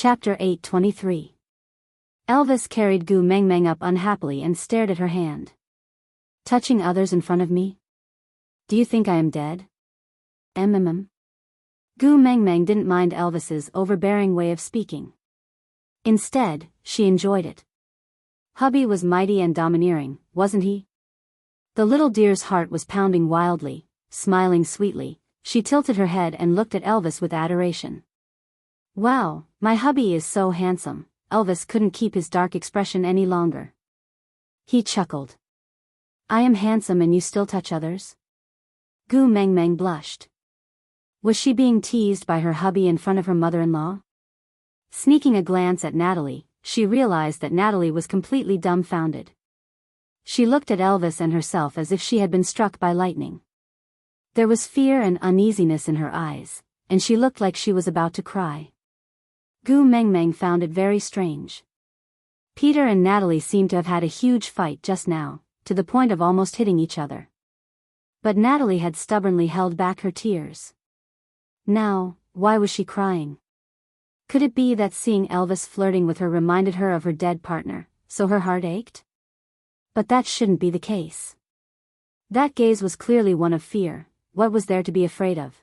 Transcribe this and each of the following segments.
Chapter 8:23. Elvis carried Gu Mengmeng up unhappily and stared at her hand. Touching others in front of me? Do you think I am dead? Gu Mengmeng didn't mind Elvis's overbearing way of speaking. Instead, she enjoyed it. Hubby was mighty and domineering, wasn't he? The little dear's heart was pounding wildly. Smiling sweetly, she tilted her head and looked at Elvis with adoration. Wow, my hubby is so handsome. Elvis couldn't keep his dark expression any longer. He chuckled. I am handsome and you still touch others? Gu Mengmeng blushed. Was she being teased by her hubby in front of her mother-in-law? Sneaking a glance at Natalie, she realized that Natalie was completely dumbfounded. She looked at Elvis and herself as if she had been struck by lightning. There was fear and uneasiness in her eyes, and she looked like she was about to cry. Gu Mengmeng found it very strange. Peter and Natalie seemed to have had a huge fight just now, to the point of almost hitting each other. But Natalie had stubbornly held back her tears. Now, why was she crying? Could it be that seeing Elvis flirting with her reminded her of her dead partner, so her heart ached? But that shouldn't be the case. That gaze was clearly one of fear. What was there to be afraid of?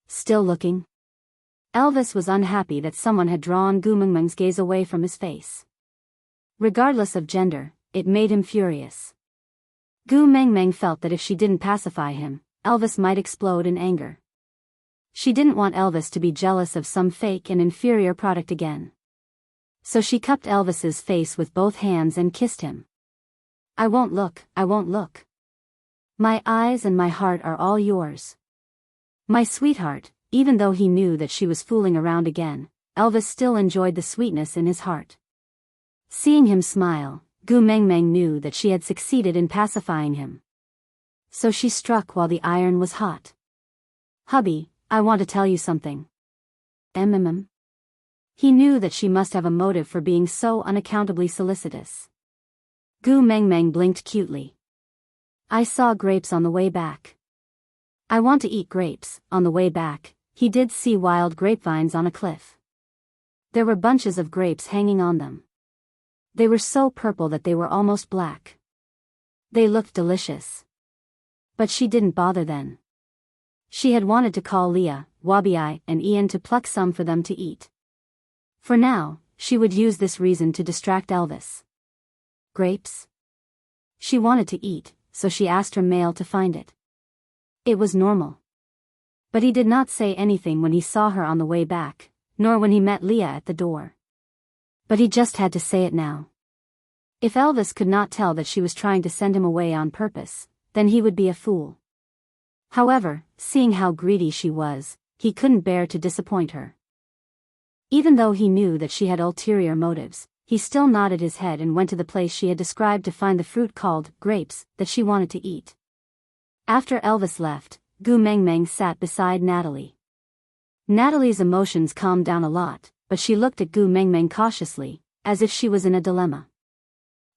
Still looking? Elvis was unhappy that someone had drawn Gu Mengmeng's gaze away from his face. Regardless of gender, it made him furious. Gu Mengmeng felt that if she didn't pacify him, Elvis might explode in anger. She didn't want Elvis to be jealous of some fake and inferior product again. So she cupped Elvis's face with both hands and kissed him. I won't look. My eyes and my heart are all yours. My sweetheart. Even though he knew that she was fooling around again, Elvis still enjoyed the sweetness in his heart. Seeing him smile, Gu Mengmeng knew that she had succeeded in pacifying him. So she struck while the iron was hot. Hubby, I want to tell you something. He knew that she must have a motive for being so unaccountably solicitous. Gu Mengmeng blinked cutely. I saw grapes on the way back. I want to eat grapes. On the way back, he did see wild grapevines on a cliff. There were bunches of grapes hanging on them. They were so purple that they were almost black. They looked delicious. But she didn't bother then. She had wanted to call Leah, Wabi, and Ian to pluck some for them to eat. For now, she would use this reason to distract Elvis. Grapes? She wanted to eat, so she asked her male to find it. It was normal. But he did not say anything when he saw her on the way back, nor when he met Leah at the door. But he just had to say it now. If Elvis could not tell that she was trying to send him away on purpose, then he would be a fool. However, seeing how greedy she was, he couldn't bear to disappoint her. Even though he knew that she had ulterior motives, he still nodded his head and went to the place she had described to find the fruit called grapes that she wanted to eat. After Elvis left, Gu Mengmeng sat beside Natalie. Natalie's emotions calmed down a lot, but she looked at Gu Mengmeng cautiously, as if she was in a dilemma.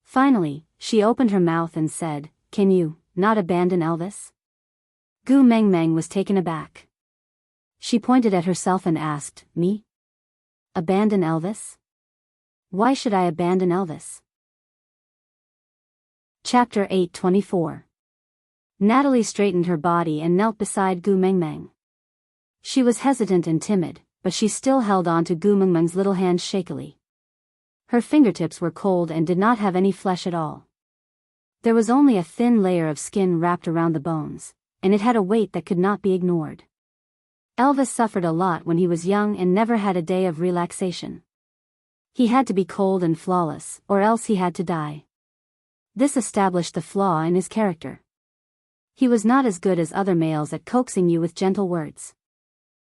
Finally, she opened her mouth and said, Can you not abandon Elvis? Gu Mengmeng was taken aback. She pointed at herself and asked, Me? Abandon Elvis? Why should I abandon Elvis? Chapter 8:24. Natalie straightened her body and knelt beside Gu Mengmeng. She was hesitant and timid, but she still held on to Gu Mengmeng's little hand shakily. Her fingertips were cold and did not have any flesh at all. There was only a thin layer of skin wrapped around the bones, and it had a weight that could not be ignored. Elvis suffered a lot when he was young and never had a day of relaxation. He had to be cold and flawless, or else he had to die. This established the flaw in his character. He was not as good as other males at coaxing you with gentle words.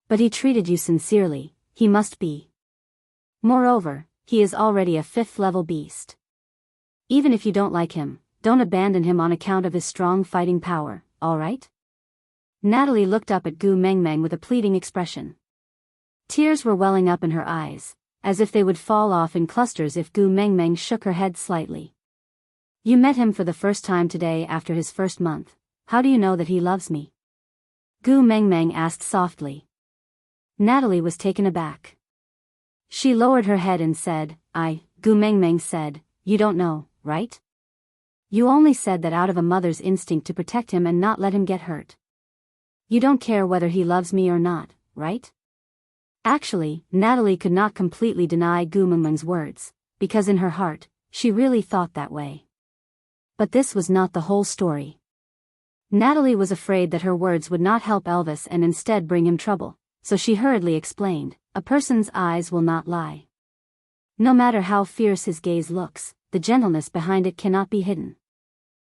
But he treated you sincerely, he must be. Moreover, he is already a 5th-level beast. Even if you don't like him, don't abandon him on account of his strong fighting power, alright? Natalie looked up at Gu Mengmeng with a pleading expression. Tears were welling up in her eyes, as if they would fall off in clusters if Gu Mengmeng shook her head slightly. You met him for the first time today after his first month. How do you know that he loves me? Gu Mengmeng asked softly. Natalie was taken aback. She lowered her head and said, Gu Mengmeng said, you don't know, right? You only said that out of a mother's instinct to protect him and not let him get hurt. You don't care whether he loves me or not, right? Actually, Natalie could not completely deny Gu Mengmeng's words, because in her heart, she really thought that way. But this was not the whole story. Natalie was afraid that her words would not help Elvis and instead bring him trouble, so she hurriedly explained, a person's eyes will not lie. No matter how fierce his gaze looks, the gentleness behind it cannot be hidden.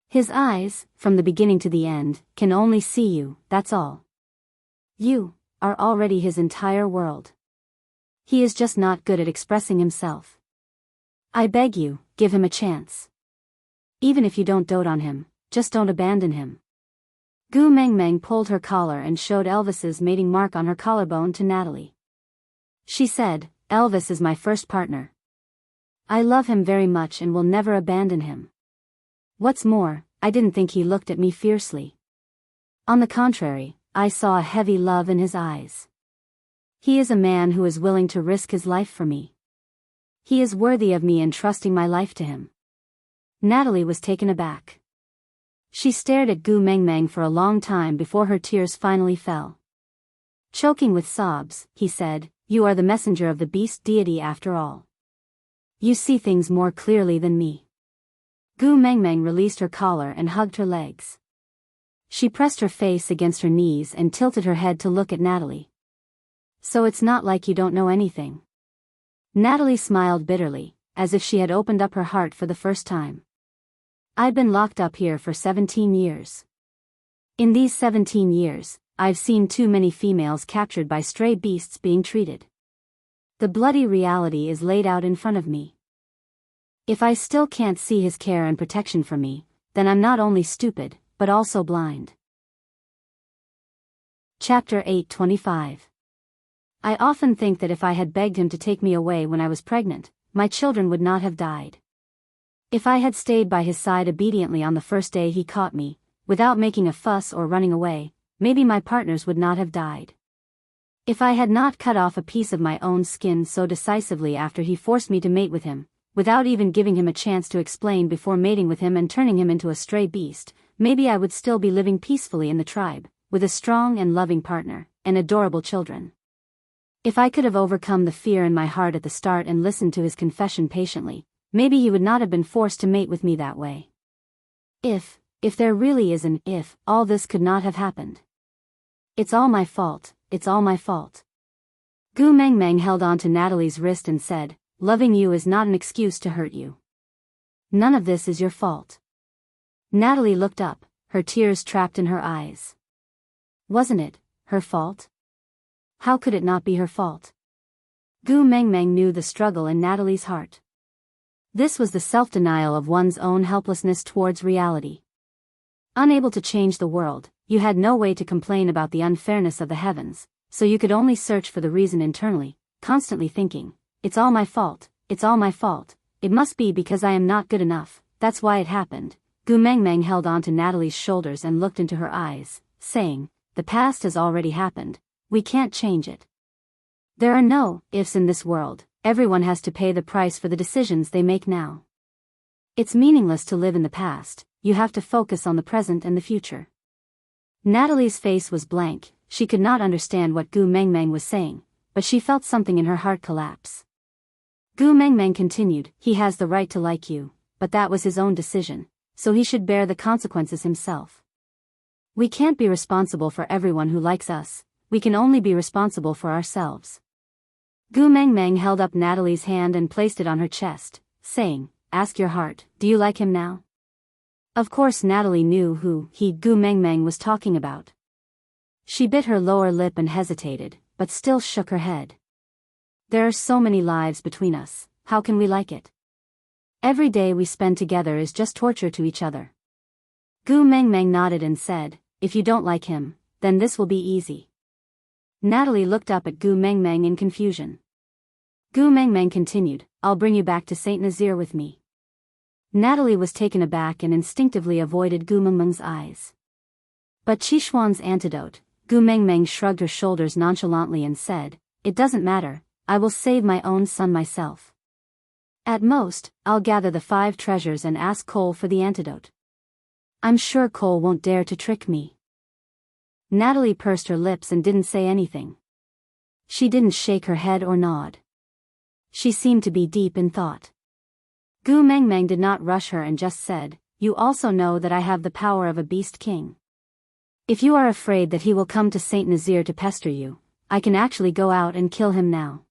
His eyes, from the beginning to the end, can only see you, that's all. You are already his entire world. He is just not good at expressing himself. I beg you, give him a chance. Even if you don't dote on him, just don't abandon him. Gu Mengmeng pulled her collar and showed Elvis's mating mark on her collarbone to Natalie. She said, Elvis is my first partner. I love him very much and will never abandon him. What's more, I didn't think he looked at me fiercely. On the contrary, I saw a heavy love in his eyes. He is a man who is willing to risk his life for me. He is worthy of me entrusting my life to him. Natalie was taken aback. She stared at Gu Mengmeng for a long time before her tears finally fell. Choking with sobs, he said, you are the messenger of the beast deity after all. You see things more clearly than me. Gu Mengmeng released her collar and hugged her legs. She pressed her face against her knees and tilted her head to look at Natalie. So it's not like you don't know anything. Natalie smiled bitterly, as if she had opened up her heart for the first time. I've been locked up here for 17 years. In these 17 years, I've seen too many females captured by stray beasts being treated. The bloody reality is laid out in front of me. If I still can't see his care and protection for me, then I'm not only stupid, but also blind. Chapter 8:25. I often think that if I had begged him to take me away when I was pregnant, my children would not have died. If I had stayed by his side obediently on the first day he caught me, without making a fuss or running away, maybe my partners would not have died. If I had not cut off a piece of my own skin so decisively after he forced me to mate with him, without even giving him a chance to explain before mating with him and turning him into a stray beast, maybe I would still be living peacefully in the tribe, with a strong and loving partner, and adorable children. If I could have overcome the fear in my heart at the start and listened to his confession patiently, maybe he would not have been forced to mate with me that way. If there really is an if, all this could not have happened. It's all my fault, it's all my fault. Gu Mengmeng held on to Natalie's wrist and said, loving you is not an excuse to hurt you. None of this is your fault. Natalie looked up, her tears trapped in her eyes. Wasn't it her fault? How could it not be her fault? Gu Mengmeng knew the struggle in Natalie's heart. This was the self-denial of one's own helplessness towards reality. Unable to change the world, you had no way to complain about the unfairness of the heavens, so you could only search for the reason internally, constantly thinking, it's all my fault, it's all my fault, it must be because I am not good enough, that's why it happened. Gu Mengmeng held on to Natalie's shoulders and looked into her eyes, saying, the past has already happened, we can't change it. There are no ifs in this world, everyone has to pay the price for the decisions they make now. It's meaningless to live in the past, you have to focus on the present and the future. Natalie's face was blank, she could not understand what Gu Mengmeng was saying, but she felt something in her heart collapse. Gu Mengmeng continued, he has the right to like you, but that was his own decision, so he should bear the consequences himself. We can't be responsible for everyone who likes us, we can only be responsible for ourselves. Gu Mengmeng held up Natalie's hand and placed it on her chest, saying, ask your heart, do you like him now? Of course Natalie knew who Gu Mengmeng was talking about. She bit her lower lip and hesitated, but still shook her head. There are so many lives between us, how can we like it? Every day we spend together is just torture to each other. Gu Mengmeng nodded and said, if you don't like him, then this will be easy. Natalie looked up at Gu Mengmeng in confusion. Gu Mengmeng continued, I'll bring you back to Saint Nazaire with me. Natalie was taken aback and instinctively avoided Gu Mengmeng's eyes. But Qishuan's antidote, Gu Mengmeng shrugged her shoulders nonchalantly and said, it doesn't matter, I will save my own son myself. At most, I'll gather the 5 treasures and ask Cole for the antidote. I'm sure Cole won't dare to trick me." Natalie pursed her lips and didn't say anything. She didn't shake her head or nod. She seemed to be deep in thought. Gu Mengmeng did not rush her and just said, "You also know that I have the power of a beast king. If you are afraid that he will come to Saint Nazir to pester you, I can actually go out and kill him now.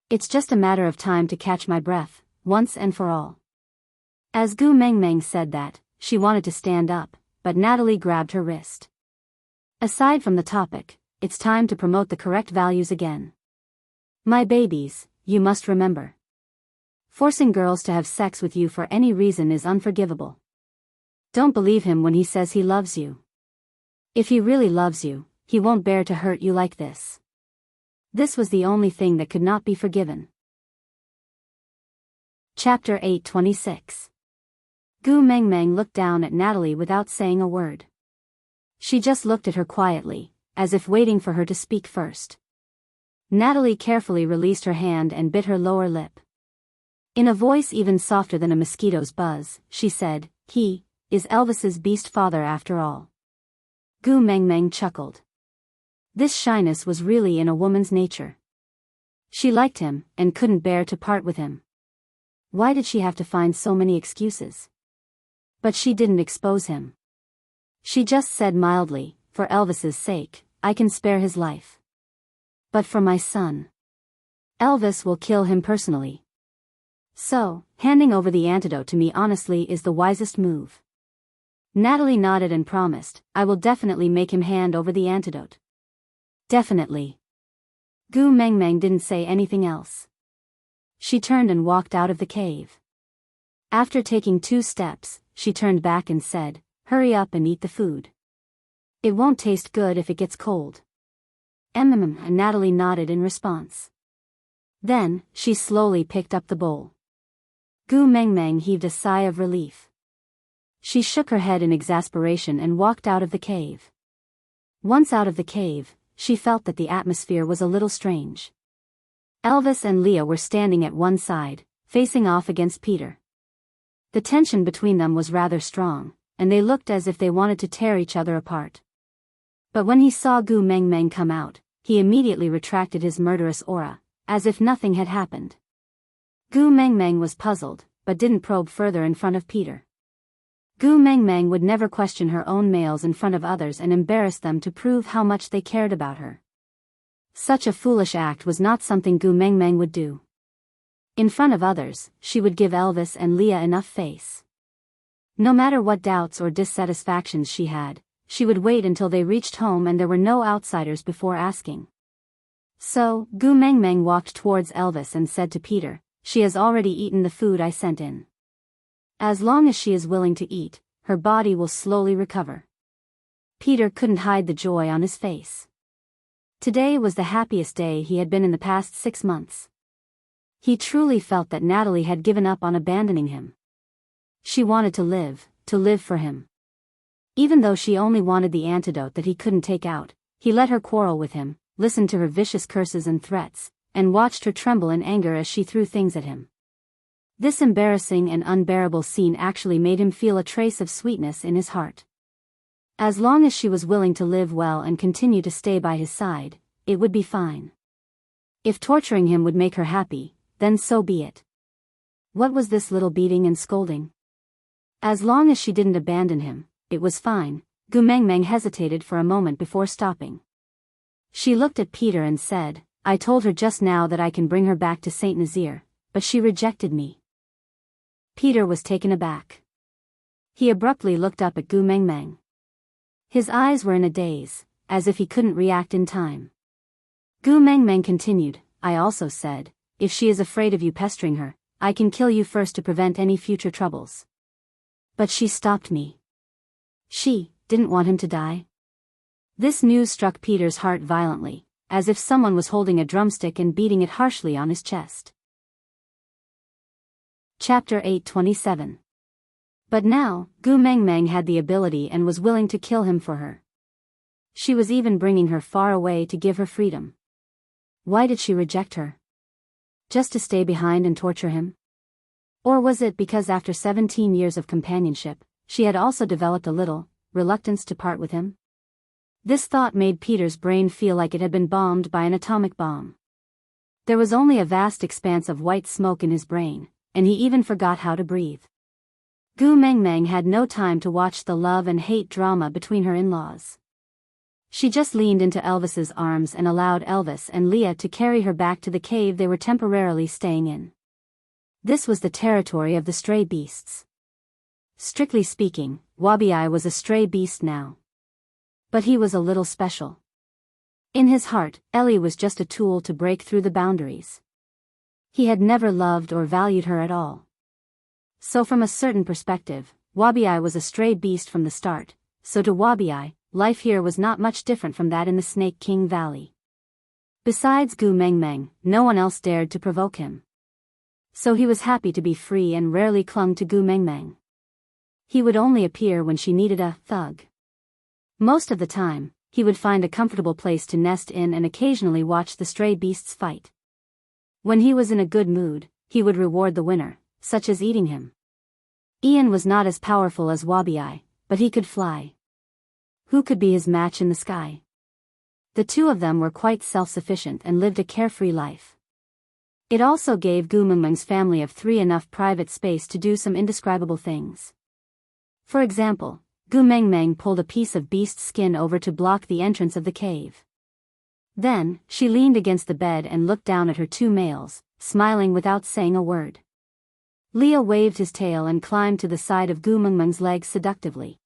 It's just a matter of time to catch my breath, once and for all." As Gu Mengmeng said that, she wanted to stand up, but Natalie grabbed her wrist. "Aside from the topic, it's time to promote the correct values again. My babies, you must remember. Forcing girls to have sex with you for any reason is unforgivable. Don't believe him when he says he loves you. If he really loves you, he won't bear to hurt you like this." This was the only thing that could not be forgiven. Chapter 826. Gu Mengmeng looked down at Natalie without saying a word. She just looked at her quietly, as if waiting for her to speak first. Natalie carefully released her hand and bit her lower lip. In a voice even softer than a mosquito's buzz, she said, "He is Elvis's beast father after all." Gu Mengmeng chuckled. This shyness was really in a woman's nature. She liked him, and couldn't bear to part with him. Why did she have to find so many excuses? But she didn't expose him. She just said mildly, "For Elvis's sake, I can spare his life. But for my son, Elvis will kill him personally. So, handing over the antidote to me honestly is the wisest move." Natalie nodded and promised, "I will definitely make him hand over the antidote." "Definitely." Gu Mengmeng didn't say anything else. She turned and walked out of the cave. After taking 2 steps, she turned back and said, "Hurry up and eat the food. It won't taste good if it gets cold." And Natalie nodded in response. Then, she slowly picked up the bowl. Gu Mengmeng heaved a sigh of relief. She shook her head in exasperation and walked out of the cave. Once out of the cave, she felt that the atmosphere was a little strange. Elvis and Leah were standing at one side, facing off against Peter. The tension between them was rather strong, and they looked as if they wanted to tear each other apart. But when he saw Gu Mengmeng come out, he immediately retracted his murderous aura, as if nothing had happened. Gu Mengmeng was puzzled, but didn't probe further in front of Peter. Gu Mengmeng would never question her own males in front of others and embarrass them to prove how much they cared about her. Such a foolish act was not something Gu Mengmeng would do. In front of others, she would give Elvis and Leah enough face. No matter what doubts or dissatisfactions she had, she would wait until they reached home and there were no outsiders before asking. So, Gu Mengmeng walked towards Elvis and said to Peter, "She has already eaten the food I sent in. As long as she is willing to eat, her body will slowly recover." Peter couldn't hide the joy on his face. Today was the happiest day he had been in the past 6 months. He truly felt that Natalie had given up on abandoning him. She wanted to live for him. Even though she only wanted the antidote that he couldn't take out, he let her quarrel with him, listened to her vicious curses and threats, and watched her tremble in anger as she threw things at him. This embarrassing and unbearable scene actually made him feel a trace of sweetness in his heart. As long as she was willing to live well and continue to stay by his side, it would be fine. If torturing him would make her happy, then so be it. What was this little beating and scolding? As long as she didn't abandon him, it was fine. Gu Mengmeng hesitated for a moment before stopping. She looked at Peter and said, "I told her just now that I can bring her back to Saint Nazir, but she rejected me." Peter was taken aback. He abruptly looked up at Gu Mengmeng. His eyes were in a daze, as if he couldn't react in time. Gu Mengmeng continued, "I also said, if she is afraid of you pestering her, I can kill you first to prevent any future troubles. But she stopped me. She didn't want him to die." This news struck Peter's heart violently, as if someone was holding a drumstick and beating it harshly on his chest. Chapter 827. But now, Gu Mengmeng had the ability and was willing to kill him for her. She was even bringing her far away to give her freedom. Why did she reject her? Just to stay behind and torture him? Or was it because after 17 years of companionship, she had also developed a little reluctance to part with him? This thought made Peter's brain feel like it had been bombed by an atomic bomb. There was only a vast expanse of white smoke in his brain, and he even forgot how to breathe. Gu Mengmeng had no time to watch the love and hate drama between her in-laws. She just leaned into Elvis's arms and allowed Elvis and Leah to carry her back to the cave they were temporarily staying in. This was the territory of the stray beasts. Strictly speaking, Wabi-Ai was a stray beast now. But he was a little special. In his heart, Ellie was just a tool to break through the boundaries. He had never loved or valued her at all. So from a certain perspective, Wabi-Ai was a stray beast from the start, so to Wabi-Ai, life here was not much different from that in the Snake King Valley. Besides Gu Mengmeng, no one else dared to provoke him. So he was happy to be free and rarely clung to Gu Mengmeng. He would only appear when she needed a thug. Most of the time, he would find a comfortable place to nest in and occasionally watch the stray beasts fight. When he was in a good mood, he would reward the winner, such as eating him. Ian was not as powerful as Wabi-Ai, but he could fly. Who could be his match in the sky? The two of them were quite self-sufficient and lived a carefree life. It also gave Gu Mengmeng's family of three enough private space to do some indescribable things. For example, Gu Mengmeng pulled a piece of beast skin over to block the entrance of the cave. Then, she leaned against the bed and looked down at her two males, smiling without saying a word. Leo waved his tail and climbed to the side of Gu Mengmeng's legs seductively.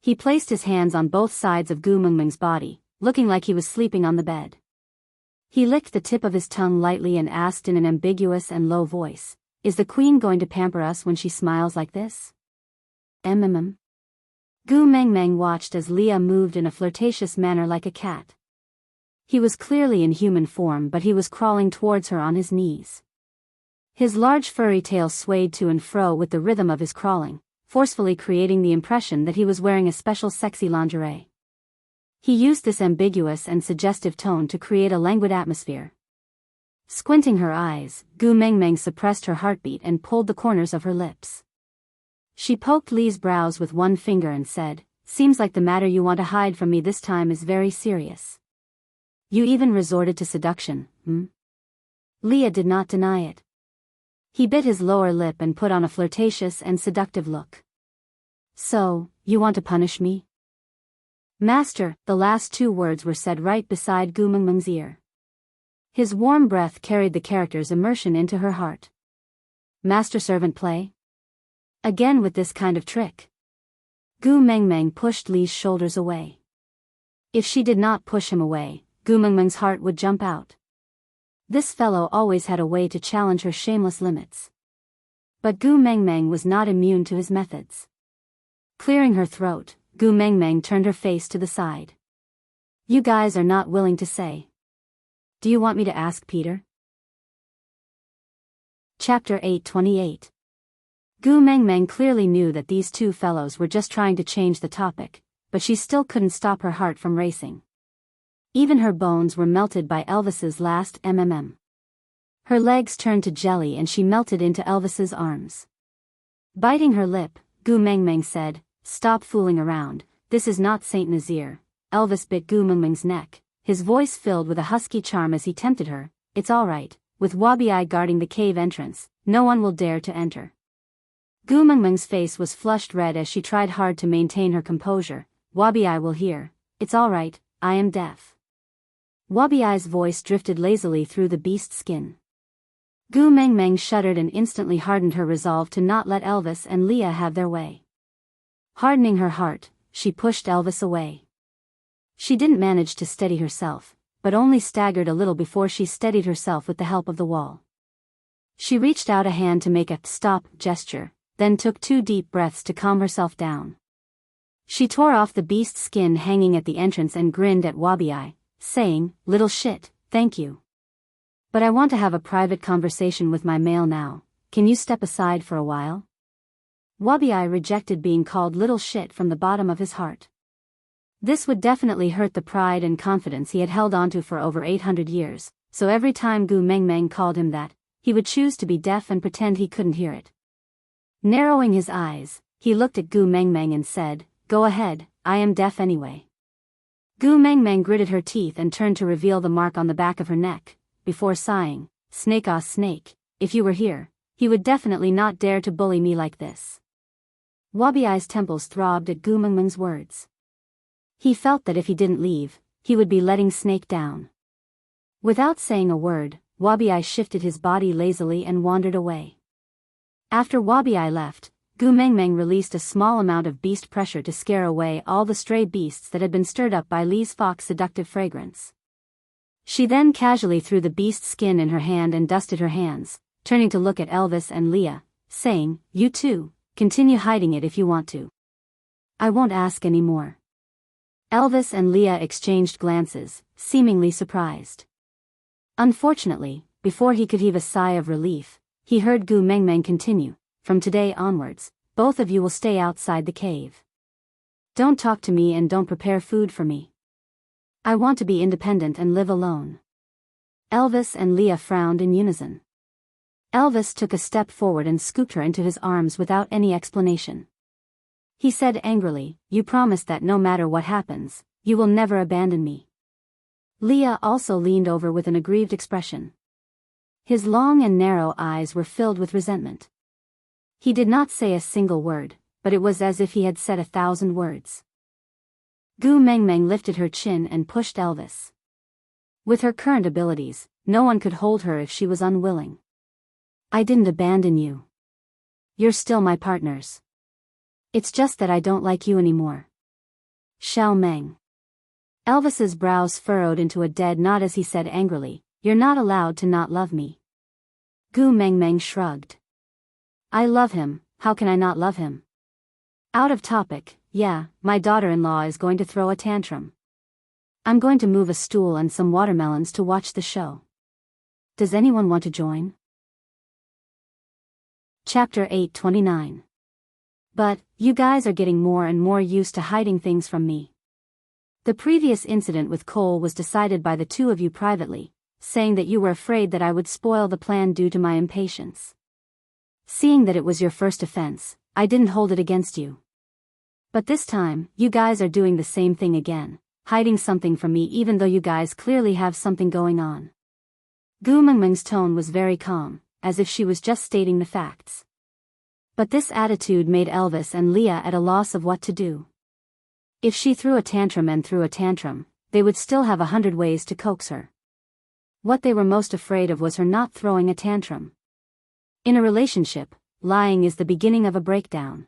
He placed his hands on both sides of Gu Mengmeng's body, looking like he was sleeping on the bed. He licked the tip of his tongue lightly and asked in an ambiguous and low voice, "Is the queen going to pamper us when she smiles like this?" "Mm." Gu Mengmeng watched as Leah moved in a flirtatious manner like a cat. He was clearly in human form, but he was crawling towards her on his knees. His large furry tail swayed to and fro with the rhythm of his crawling, forcefully creating the impression that he was wearing a special sexy lingerie. He used this ambiguous and suggestive tone to create a languid atmosphere. Squinting her eyes, Gu Mengmeng suppressed her heartbeat and pulled the corners of her lips. She poked Lee's brows with one finger and said, "Seems like the matter you want to hide from me this time is very serious. You even resorted to seduction, hmm?" Leah did not deny it. He bit his lower lip and put on a flirtatious and seductive look. "So, you want to punish me?" "Master," the last two words were said right beside Gu Mengmeng's ear. His warm breath carried the character's immersion into her heart. Master-servant play? Again with this kind of trick? Gu Mengmeng pushed Lee's shoulders away. If she did not push him away, Gu Mengmeng's heart would jump out. This fellow always had a way to challenge her shameless limits. But Gu Mengmeng was not immune to his methods. Clearing her throat, Gu Mengmeng turned her face to the side. "You guys are not willing to say. Do you want me to ask Peter?" Chapter 828. Gu Mengmeng clearly knew that these two fellows were just trying to change the topic, but she still couldn't stop her heart from racing. Even her bones were melted by Elvis's last mmm. Her legs turned to jelly and she melted into Elvis's arms. Biting her lip, Gu Mengmeng said, "Stop fooling around, this is not Saint Nazaire." Elvis bit Gu Mengmeng's neck, his voice filled with a husky charm as he tempted her. "It's all right, with Wabi-Ai guarding the cave entrance, no one will dare to enter." Gu Mengmeng's face was flushed red as she tried hard to maintain her composure. "Wabi-Ai will hear. It's all right, I am deaf." Wabi-Ai's voice drifted lazily through the beast skin. Gu Mengmeng shuddered and instantly hardened her resolve to not let Elvis and Leah have their way. Hardening her heart, she pushed Elvis away. She didn't manage to steady herself, but only staggered a little before she steadied herself with the help of the wall. She reached out a hand to make a stop gesture, then took 2 deep breaths to calm herself down. She tore off the beast skin hanging at the entrance and grinned at Wabi-Ai, saying, "Little shit, thank you. But I want to have a private conversation with my male now, can you step aside for a while?" Wabi-Ai rejected being called little shit from the bottom of his heart. This would definitely hurt the pride and confidence he had held onto for over 800 years, so every time Gu Mengmeng called him that, he would choose to be deaf and pretend he couldn't hear it. Narrowing his eyes, he looked at Gu Mengmeng and said, "Go ahead, I am deaf anyway." Gu Mengmeng gritted her teeth and turned to reveal the mark on the back of her neck, before sighing, "Snake ah snake, if you were here, he would definitely not dare to bully me like this." Wabiai's temples throbbed at Gu Mengmeng's words. He felt that if he didn't leave, he would be letting Snake down. Without saying a word, Wabiai shifted his body lazily and wandered away. After Wabiai left, Gu Mengmeng released a small amount of beast pressure to scare away all the stray beasts that had been stirred up by Li's fox's seductive fragrance. She then casually threw the beast's skin in her hand and dusted her hands, turning to look at Elvis and Leah, saying, "You two, continue hiding it if you want to. I won't ask any more." Elvis and Leah exchanged glances, seemingly surprised. Unfortunately, before he could heave a sigh of relief, he heard Gu Mengmeng continue, "From today onwards, both of you will stay outside the cave. Don't talk to me and don't prepare food for me. I want to be independent and live alone." Elvis and Leah frowned in unison. Elvis took a step forward and scooped her into his arms without any explanation. He said angrily, "You promised that no matter what happens, you will never abandon me." Leah also leaned over with an aggrieved expression. His long and narrow eyes were filled with resentment. He did not say a single word, but it was as if he had said 1,000 words. Gu Mengmeng lifted her chin and pushed Elvis. With her current abilities, no one could hold her if she was unwilling. "I didn't abandon you. You're still my partners. It's just that I don't like you anymore." Xiao Meng. Elvis's brows furrowed into a dead knot as he said angrily, "You're not allowed to not love me." Gu Mengmeng shrugged. "I love him, how can I not love him?" Out of topic, yeah, my daughter-in-law is going to throw a tantrum. I'm going to move a stool and some watermelons to watch the show. Does anyone want to join? Chapter 829. But, you guys are getting more and more used to hiding things from me. The previous incident with Cole was decided by the two of you privately, saying that you were afraid that I would spoil the plan due to my impatience. Seeing that it was your first offense, I didn't hold it against you. But this time, you guys are doing the same thing again, hiding something from me even though you guys clearly have something going on. Gu Mengmeng's tone was very calm, as if she was just stating the facts. But this attitude made Elvis and Leah at a loss of what to do. If she threw a tantrum and threw a tantrum, they would still have 100 ways to coax her. What they were most afraid of was her not throwing a tantrum. In a relationship, lying is the beginning of a breakdown.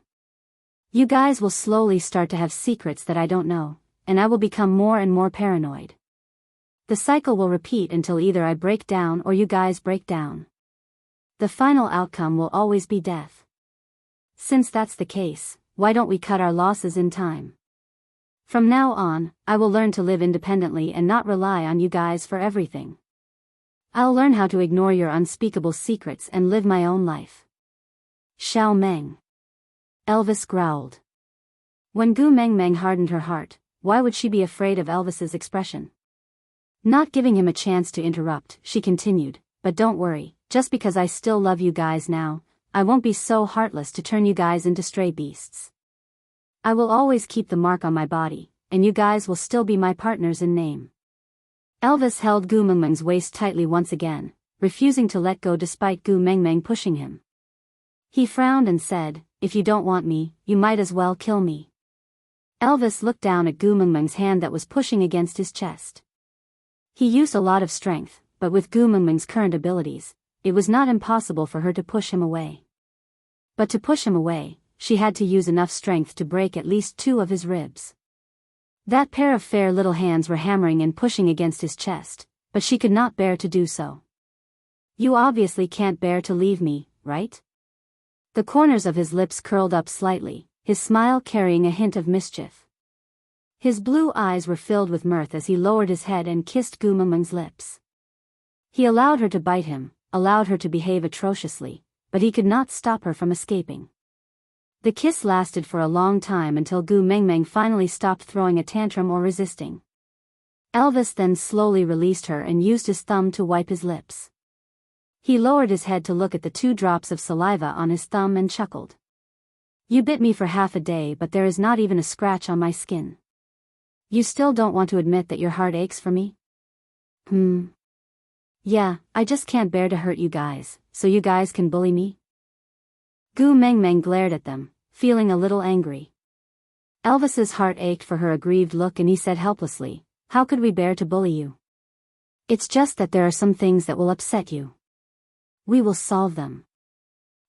You guys will slowly start to have secrets that I don't know, and I will become more and more paranoid. The cycle will repeat until either I break down or you guys break down. The final outcome will always be death. Since that's the case, why don't we cut our losses in time? From now on, I will learn to live independently and not rely on you guys for everything. I'll learn how to ignore your unspeakable secrets and live my own life. Xiao Meng. Elvis growled. When Gu Mengmeng hardened her heart, why would she be afraid of Elvis's expression? Not giving him a chance to interrupt, she continued, "But don't worry, just because I still love you guys now, I won't be so heartless to turn you guys into stray beasts. I will always keep the mark on my body, and you guys will still be my partners in name." Elvis held Gu Mengmeng's waist tightly once again, refusing to let go despite Gu Mengmeng pushing him. He frowned and said, "If you don't want me, you might as well kill me." Elvis looked down at Gu Mengmeng's hand that was pushing against his chest. He used a lot of strength, but with Gu Mengmeng's current abilities, it was not impossible for her to push him away. But to push him away, she had to use enough strength to break at least 2 of his ribs. That pair of fair little hands were hammering and pushing against his chest, but she could not bear to do so. "You obviously can't bear to leave me, right?" The corners of his lips curled up slightly, his smile carrying a hint of mischief. His blue eyes were filled with mirth as he lowered his head and kissed Gu Mengmeng's lips. He allowed her to bite him, allowed her to behave atrociously, but he could not stop her from escaping. The kiss lasted for a long time until Gu Mengmeng finally stopped throwing a tantrum or resisting. Elvis then slowly released her and used his thumb to wipe his lips. He lowered his head to look at the 2 drops of saliva on his thumb and chuckled. You bit me for half a day, but there is not even a scratch on my skin. You still don't want to admit that your heart aches for me? Yeah, I just can't bear to hurt you guys, so you guys can bully me? Gu Mengmeng glared at them, feeling a little angry. Elvis's heart ached for her aggrieved look and he said helplessly, how could we bear to bully you? It's just that there are some things that will upset you. We will solve them.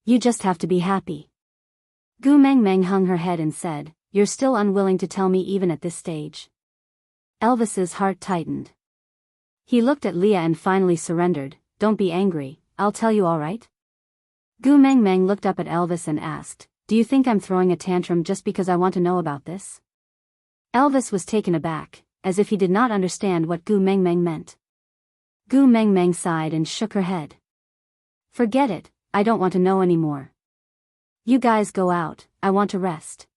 You just have to be happy. Gu Mengmeng hung her head and said, you're still unwilling to tell me even at this stage. Elvis's heart tightened. He looked at Leah and finally surrendered, don't be angry, I'll tell you all right? Gu Mengmeng looked up at Elvis and asked, do you think I'm throwing a tantrum just because I want to know about this? Elvis was taken aback, as if he did not understand what Gu Mengmeng meant. Gu Mengmeng sighed and shook her head. Forget it, I don't want to know anymore. You guys go out, I want to rest.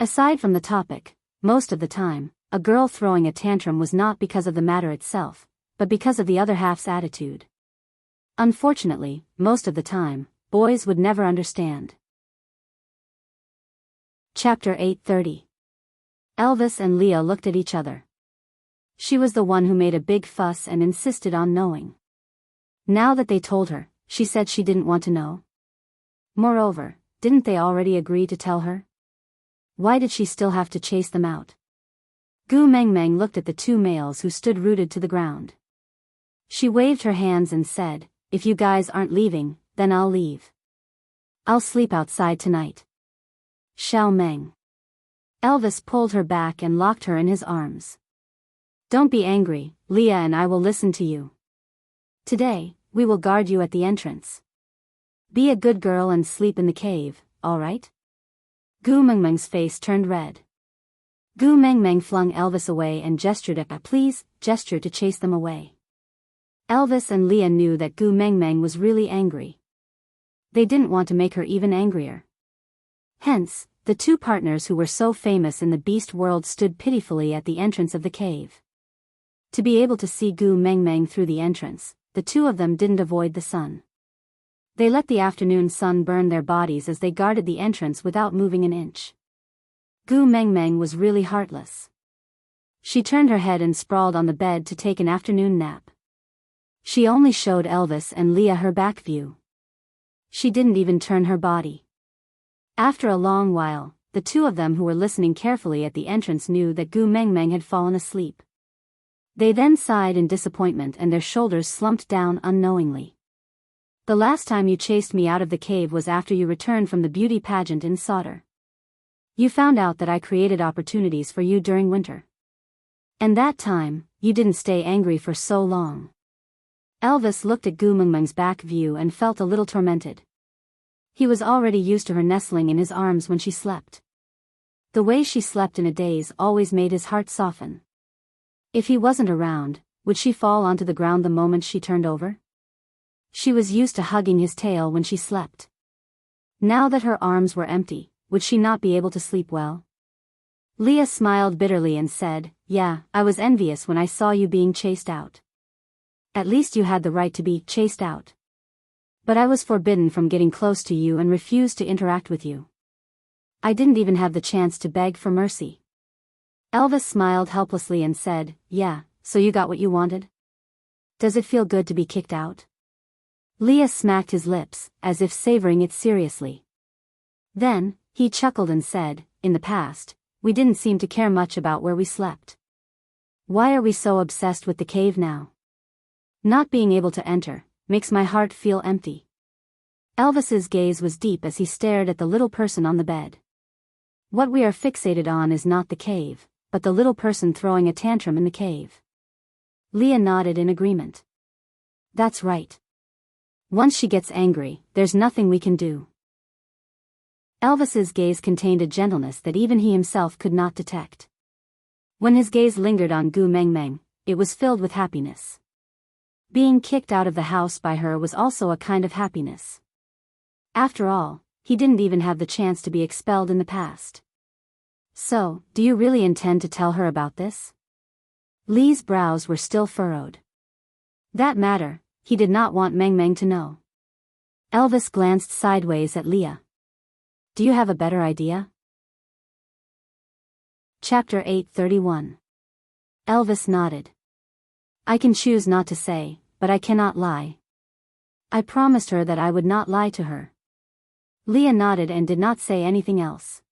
Aside from the topic, most of the time, a girl throwing a tantrum was not because of the matter itself, but because of the other half's attitude. Unfortunately, most of the time, boys would never understand. Chapter 8:30. Elvis and Leah looked at each other. She was the one who made a big fuss and insisted on knowing. Now that they told her, she said she didn't want to know. Moreover, didn't they already agree to tell her? Why did she still have to chase them out? Gu Mengmeng looked at the 2 males who stood rooted to the ground. She waved her hands and said, if you guys aren't leaving, then I'll leave. I'll sleep outside tonight. Xiao Meng. Elvis pulled her back and locked her in his arms. Don't be angry, Leah and I will listen to you. Today, we will guard you at the entrance. Be a good girl and sleep in the cave, all right? Gu Mengmeng's face turned red. Gu Mengmeng flung Elvis away and gestured a please gesture to chase them away. Elvis and Leah knew that Gu Mengmeng was really angry. They didn't want to make her even angrier. Hence, the 2 partners who were so famous in the beast world stood pitifully at the entrance of the cave. To be able to see Gu Mengmeng through the entrance, the 2 of them didn't avoid the sun. They let the afternoon sun burn their bodies as they guarded the entrance without moving an inch. Gu Mengmeng was really heartless. She turned her head and sprawled on the bed to take an afternoon nap. She only showed Elvis and Leah her back view. She didn't even turn her body. After a long while, the 2 of them who were listening carefully at the entrance knew that Gu Mengmeng had fallen asleep. They then sighed in disappointment and their shoulders slumped down unknowingly. The last time you chased me out of the cave was after you returned from the beauty pageant in Sauter. You found out that I created opportunities for you during winter. And that time, you didn't stay angry for so long. Elvis looked at Gu Mengmeng's back view and felt a little tormented. He was already used to her nestling in his arms when she slept. The way she slept in a daze always made his heart soften. If he wasn't around, would she fall onto the ground the moment she turned over? She was used to hugging his tail when she slept. Now that her arms were empty, would she not be able to sleep well? Leah smiled bitterly and said, yeah, I was envious when I saw you being chased out. At least you had the right to be chased out. But I was forbidden from getting close to you and refused to interact with you. I didn't even have the chance to beg for mercy. Elvis smiled helplessly and said, yeah, so you got what you wanted? Does it feel good to be kicked out? Leah smacked his lips, as if savoring it seriously. Then, he chuckled and said, in the past, we didn't seem to care much about where we slept. Why are we so obsessed with the cave now? Not being able to enter makes my heart feel empty. Elvis's gaze was deep as he stared at the little person on the bed. What we are fixated on is not the cave, but the little person throwing a tantrum in the cave. Leah nodded in agreement. That's right. Once she gets angry, there's nothing we can do. Elvis's gaze contained a gentleness that even he himself could not detect. When his gaze lingered on Gu Mengmeng, it was filled with happiness. Being kicked out of the house by her was also a kind of happiness. After all, he didn't even have the chance to be expelled in the past. So, do you really intend to tell her about this? Lee's brows were still furrowed. That matter, he did not want Meng Meng to know. Elvis glanced sideways at Leah. Do you have a better idea? Chapter 8:31. Elvis nodded. I can choose not to say, but I cannot lie. I promised her that I would not lie to her. Leah nodded and did not say anything else.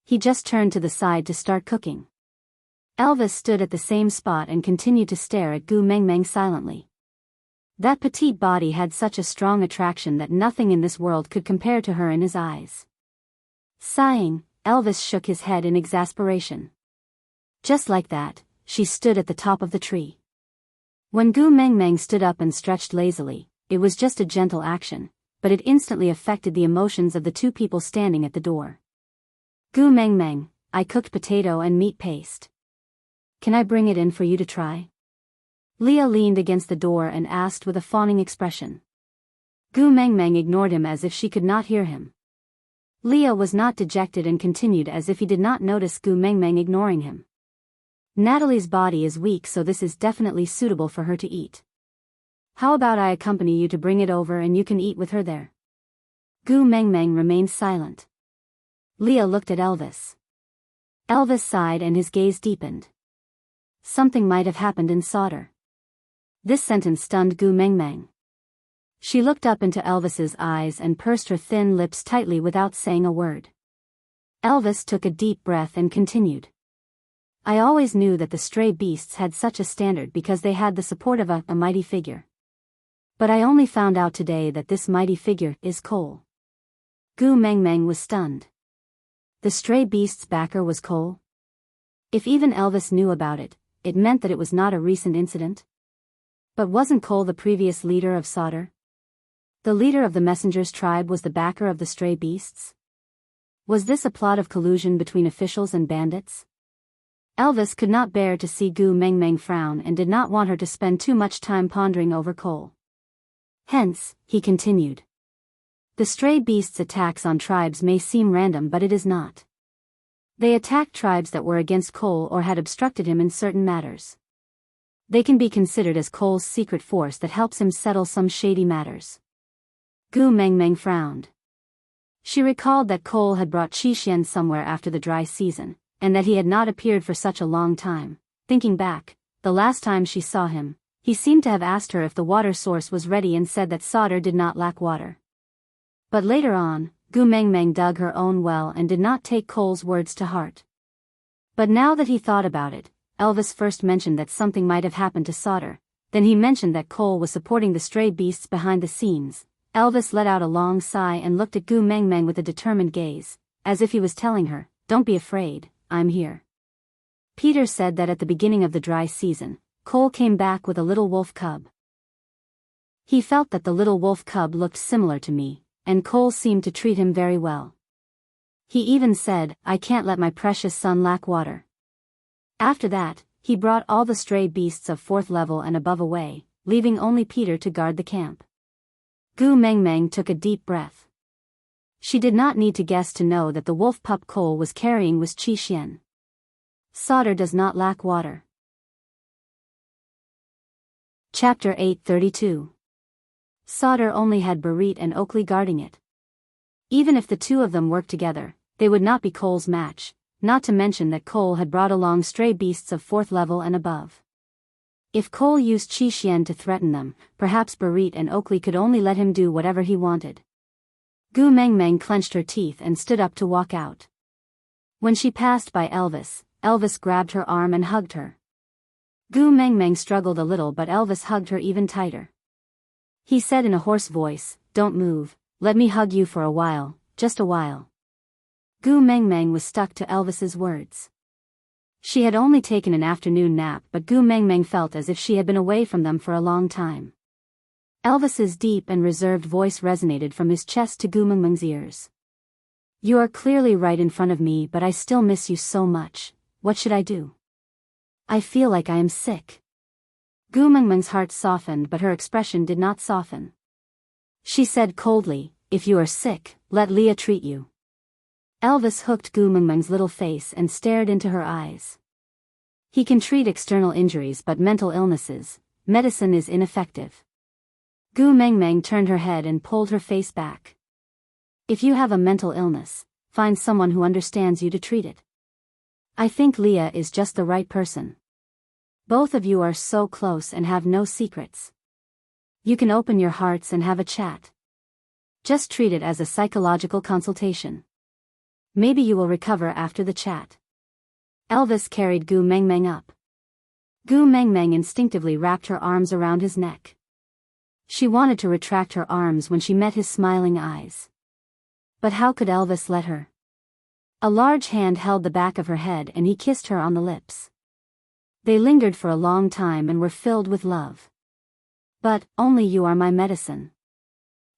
He just turned to the side to start cooking. Elvis stood at the same spot and continued to stare at Gu Meng Meng silently. That petite body had such a strong attraction that nothing in this world could compare to her in his eyes. Sighing, Elvis shook his head in exasperation. Just like that, she stood at the top of the tree. When Gu Meng Meng stood up and stretched lazily, it was just a gentle action, but it instantly affected the emotions of the two people standing at the door. Gu Meng Meng, I cooked potato and meat paste. Can I bring it in for you to try? Leah leaned against the door and asked with a fawning expression. Gu Meng Meng ignored him as if she could not hear him. Leah was not dejected and continued as if he did not notice Gu Meng Meng ignoring him. Natalie's body is weak, so this is definitely suitable for her to eat. How about I accompany you to bring it over and you can eat with her there? Gu Meng Meng remained silent. Leah looked at Elvis. Elvis sighed and his gaze deepened. Something might have happened in Sauder. This sentence stunned Gu Meng Meng. She looked up into Elvis's eyes and pursed her thin lips tightly without saying a word. Elvis took a deep breath and continued. I always knew that the stray beasts had such a standard because they had the support of a mighty figure. But I only found out today that this mighty figure is Cole. Gu Meng Meng was stunned. The stray beast's backer was Cole? If even Elvis knew about it, it meant that it was not a recent incident. But wasn't Cole the previous leader of Sauder? The leader of the Messengers tribe was the backer of the stray beasts? Was this a plot of collusion between officials and bandits? Elvis could not bear to see Gu Meng Meng frown and did not want her to spend too much time pondering over Cole. Hence, he continued. The stray beasts' attacks on tribes may seem random, but it is not. They attacked tribes that were against Cole or had obstructed him in certain matters. They can be considered as Cole's secret force that helps him settle some shady matters. Gu Meng Meng frowned. She recalled that Cole had brought Qixian somewhere after the dry season, and that he had not appeared for such a long time. Thinking back, the last time she saw him, he seemed to have asked her if the water source was ready and said that Sauder did not lack water. But later on, Gu Meng Meng dug her own well and did not take Cole's words to heart. But now that he thought about it, Elvis first mentioned that something might have happened to Sauder, then he mentioned that Cole was supporting the stray beasts behind the scenes. Elvis let out a long sigh and looked at Gu Meng Meng with a determined gaze, as if he was telling her, "Don't be afraid, I'm here." Peter said that at the beginning of the dry season, Cole came back with a little wolf cub. He felt that the little wolf cub looked similar to me, and Cole seemed to treat him very well. He even said, "I can't let my precious son lack water." After that, he brought all the stray beasts of 4th level and above away, leaving only Peter to guard the camp. Gu Meng Meng took a deep breath. She did not need to guess to know that the wolf pup Cole was carrying was Qixian. Sauder does not lack water. Chapter 8:32. Sauder only had Barit and Oakley guarding it. Even if the two of them worked together, they would not be Cole's match, not to mention that Cole had brought along stray beasts of 4th level and above. If Cole used Qixian to threaten them, perhaps Barit and Oakley could only let him do whatever he wanted. Gu Meng Meng clenched her teeth and stood up to walk out. When she passed by Elvis, Elvis grabbed her arm and hugged her. Gu Meng Meng struggled a little, but Elvis hugged her even tighter. He said in a hoarse voice, "Don't move, let me hug you for a while, just a while." Gu Meng Meng was stuck to Elvis's words. She had only taken an afternoon nap, but Gu Meng Meng felt as if she had been away from them for a long time. Elvis's deep and reserved voice resonated from his chest to Gu Meng Meng's ears. "You are clearly right in front of me, but I still miss you so much. What should I do? I feel like I am sick." Gu Meng Meng's heart softened, but her expression did not soften. She said coldly, "If you are sick, let Leah treat you." Elvis hooked Gu Meng Meng's little face and stared into her eyes. He can treat external injuries but mental illnesses, medicine is ineffective. Gu Mengmeng turned her head and pulled her face back. If you have a mental illness, find someone who understands you to treat it. I think Leah is just the right person. Both of you are so close and have no secrets. You can open your hearts and have a chat. Just treat it as a psychological consultation. Maybe you will recover after the chat. Elvis carried Gu Mengmeng up. Gu Mengmeng instinctively wrapped her arms around his neck. She wanted to retract her arms when she met his smiling eyes. But how could Elvis let her? A large hand held the back of her head and he kissed her on the lips. They lingered for a long time and were filled with love. But, only you are my medicine.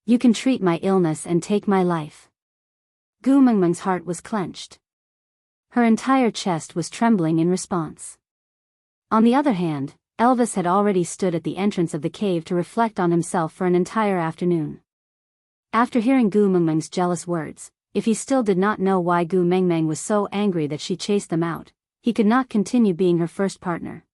You can treat my illness and take my life. Gu Mengmeng's heart was clenched. Her entire chest was trembling in response. On the other hand, Elvis had already stood at the entrance of the cave to reflect on himself for an entire afternoon. After hearing Gu Mengmeng's jealous words, if he still did not know why Gu Mengmeng was so angry that she chased them out, he could not continue being her first partner.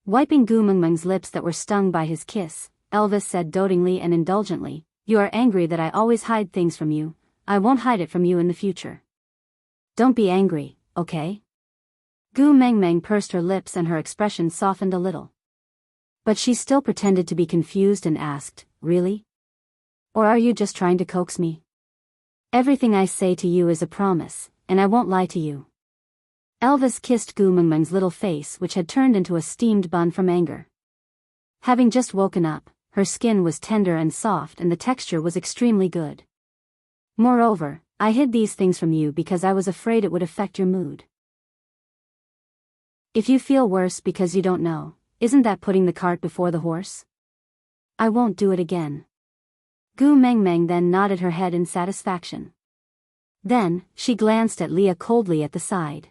Wiping Gu Mengmeng's lips that were stung by his kiss, Elvis said dotingly and indulgently, "You are angry that I always hide things from you. I won't hide it from you in the future. Don't be angry, okay?" Gu Mengmeng pursed her lips and her expression softened a little. But she still pretended to be confused and asked, "Really? Or are you just trying to coax me? Everything I say to you is a promise, and I won't lie to you." Elvis kissed Gu Mengmeng's little face which had turned into a steamed bun from anger. Having just woken up, her skin was tender and soft and the texture was extremely good. Moreover, I hid these things from you because I was afraid it would affect your mood. If you feel worse because you don't know, isn't that putting the cart before the horse? I won't do it again. Gu Mengmeng then nodded her head in satisfaction. Then, she glanced at Leah coldly at the side.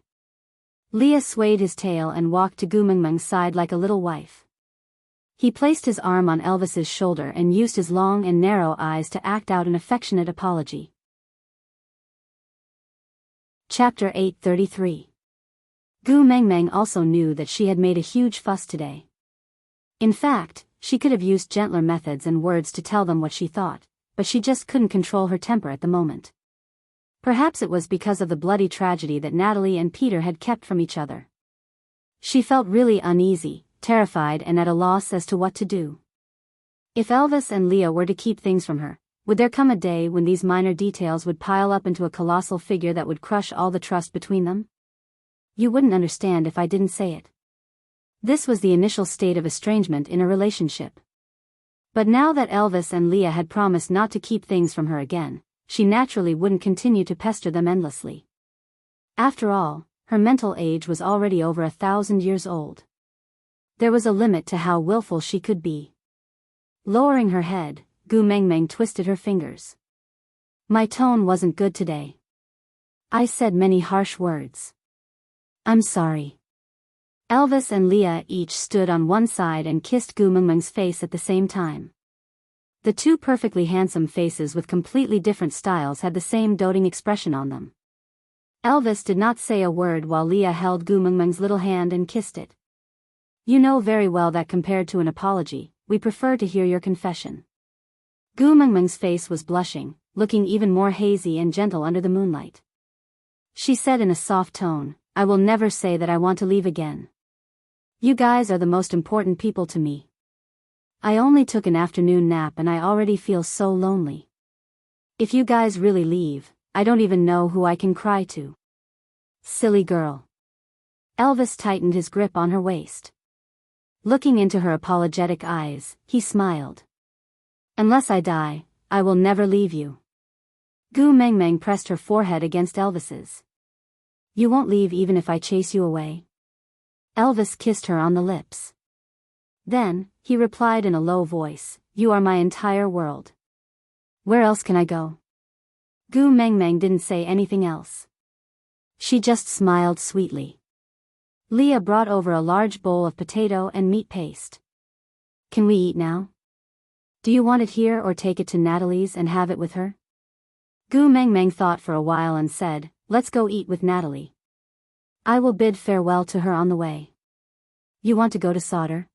Leah swayed his tail and walked to Gu Mengmeng's side like a little wife. He placed his arm on Elvis's shoulder and used his long and narrow eyes to act out an affectionate apology. Chapter 833. Gu Mengmeng also knew that she had made a huge fuss today. In fact, she could have used gentler methods and words to tell them what she thought, but she just couldn't control her temper at the moment. Perhaps it was because of the bloody tragedy that Natalie and Peter had kept from each other. She felt really uneasy, terrified and at a loss as to what to do. If Elvis and Leah were to keep things from her, would there come a day when these minor details would pile up into a colossal figure that would crush all the trust between them? You wouldn't understand if I didn't say it. This was the initial state of estrangement in a relationship. But now that Elvis and Leah had promised not to keep things from her again, she naturally wouldn't continue to pester them endlessly. After all, her mental age was already over 1,000 years old. There was a limit to how willful she could be. Lowering her head, Gu Mengmeng twisted her fingers. My tone wasn't good today. I said many harsh words. I'm sorry. Elvis and Leah each stood on one side and kissed Gu Mengmeng's face at the same time. The two perfectly handsome faces with completely different styles had the same doting expression on them. Elvis did not say a word while Leah held Gu Mengmeng's little hand and kissed it. You know very well that compared to an apology, we prefer to hear your confession. Gu Mengmeng's face was blushing, looking even more hazy and gentle under the moonlight. She said in a soft tone, I will never say that I want to leave again. You guys are the most important people to me. I only took an afternoon nap and I already feel so lonely. If you guys really leave, I don't even know who I can cry to. Silly girl. Elvis tightened his grip on her waist. Looking into her apologetic eyes, he smiled. Unless I die, I will never leave you. Gu Mengmeng pressed her forehead against Elvis's. You won't leave even if I chase you away? Elvis kissed her on the lips. Then, he replied in a low voice, You are my entire world. Where else can I go? Gu Mengmeng didn't say anything else. She just smiled sweetly. Leah brought over a large bowl of potato and meat paste. Can we eat now? Do you want it here or take it to Natalie's and have it with her? Gu Mengmeng thought for a while and said, Let's go eat with Natalie. I will bid farewell to her on the way. You want to go to Sauter?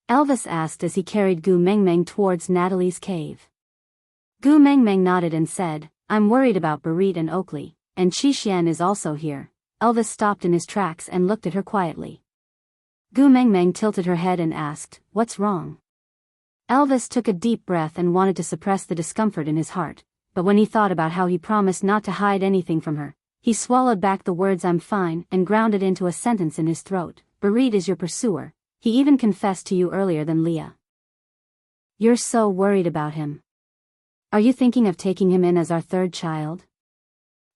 Elvis asked as he carried Gu Mengmeng towards Natalie's cave. Gu Mengmeng nodded and said, I'm worried about Barit and Oakley, and Qi Xian is also here. Elvis stopped in his tracks and looked at her quietly. Gu Mengmeng tilted her head and asked, What's wrong? Elvis took a deep breath and wanted to suppress the discomfort in his heart, but when he thought about how he promised not to hide anything from her, he swallowed back the words I'm fine and ground it into a sentence in his throat. Barit is your pursuer. He even confessed to you earlier than Leah. You're so worried about him. Are you thinking of taking him in as our third child?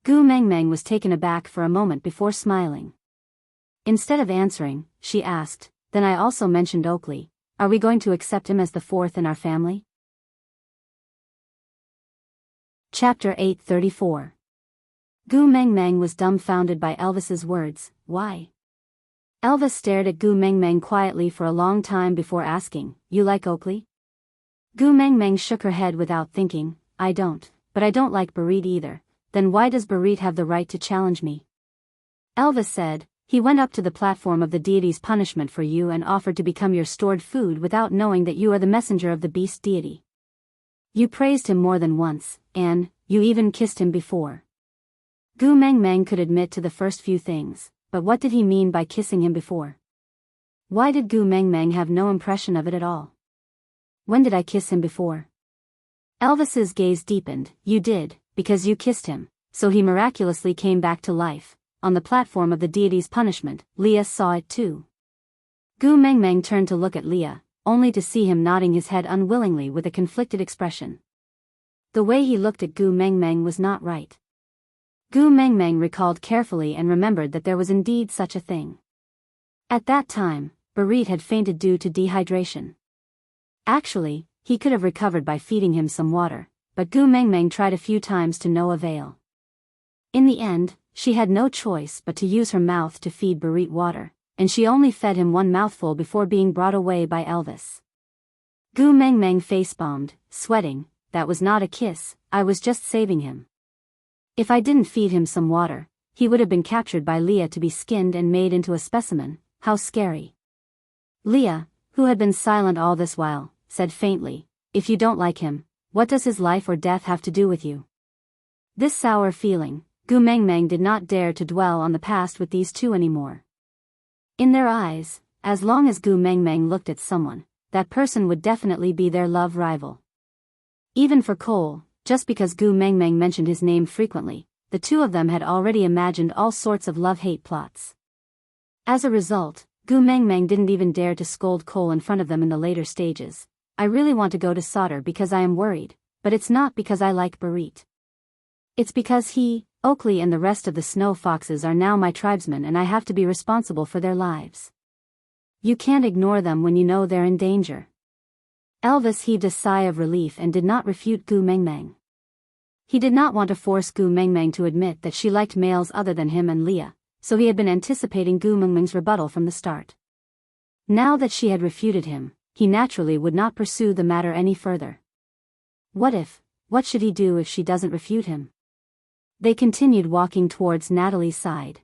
Gu Mengmeng was taken aback for a moment before smiling. Instead of answering, she asked, Then I also mentioned Oakley. Are we going to accept him as the fourth in our family? Chapter 834. Gu Mengmeng was dumbfounded by Elvis's words. Why? Elvis stared at Gu Mengmeng quietly for a long time before asking, You like Oakley? Gu Mengmeng shook her head without thinking, I don't, but I don't like Barit either. Then why does Barit have the right to challenge me? Elvis said, He went up to the platform of the deity's punishment for you and offered to become your stored food without knowing that you are the messenger of the beast deity. You praised him more than once, and you even kissed him before. Gu Mengmeng could admit to the first few things, but what did he mean by kissing him before? Why did Gu Mengmeng have no impression of it at all? When did I kiss him before? Elvis's gaze deepened. You did, because you kissed him, so he miraculously came back to life. On the platform of the deity's punishment, Leah saw it too. Gu Mengmeng turned to look at Leah, only to see him nodding his head unwillingly with a conflicted expression. The way he looked at Gu Mengmeng was not right. Gu Mengmeng recalled carefully and remembered that there was indeed such a thing. At that time, Barit had fainted due to dehydration. Actually, he could have recovered by feeding him some water, but Gu Mengmeng tried a few times to no avail. In the end, she had no choice but to use her mouth to feed Barit water, and she only fed him one mouthful before being brought away by Elvis. Gu Mengmeng face-bombed, sweating, That was not a kiss, I was just saving him. If I didn't feed him some water, he would have been captured by Leah to be skinned and made into a specimen. How scary. Leah, who had been silent all this while, said faintly, If you don't like him, what does his life or death have to do with you? This sour feeling, Gu Mengmeng did not dare to dwell on the past with these two anymore. In their eyes, as long as Gu Mengmeng looked at someone, that person would definitely be their love rival. Even for Cole, just because Gu Mengmeng mentioned his name frequently, the two of them had already imagined all sorts of love-hate plots. As a result, Gu Mengmeng didn't even dare to scold Cole in front of them in the later stages. I really want to go to Sauter because I am worried, but it's not because I like Barit. It's because he, Oakley and the rest of the snow foxes are now my tribesmen and I have to be responsible for their lives. You can't ignore them when you know they're in danger. Elvis heaved a sigh of relief and did not refute Gu Mengmeng. He did not want to force Gu Mengmeng to admit that she liked males other than him and Leah, so he had been anticipating Gu Mengmeng's rebuttal from the start. Now that she had refuted him, he naturally would not pursue the matter any further. What should he do if she doesn't refute him? They continued walking towards Natalie's side.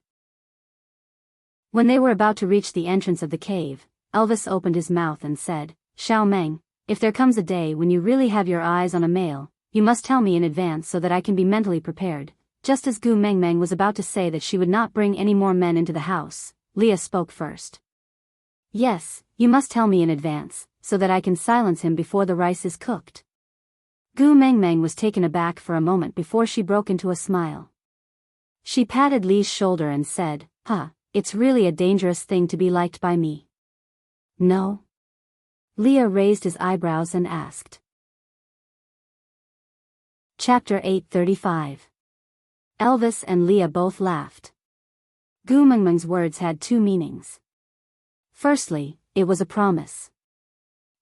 When they were about to reach the entrance of the cave, Elvis opened his mouth and said, Xiao Meng, if there comes a day when you really have your eyes on a male, you must tell me in advance so that I can be mentally prepared. Just as Gu Mengmeng was about to say that she would not bring any more men into the house, Leah spoke first. Yes, you must tell me in advance, so that I can silence him before the rice is cooked. Gu Mengmeng was taken aback for a moment before she broke into a smile. She patted Li's shoulder and said, It's really a dangerous thing to be liked by me. No? Leah raised his eyebrows and asked. Chapter 835. Elvis and Leah both laughed. Gu Mengmeng's words had two meanings. Firstly, it was a promise.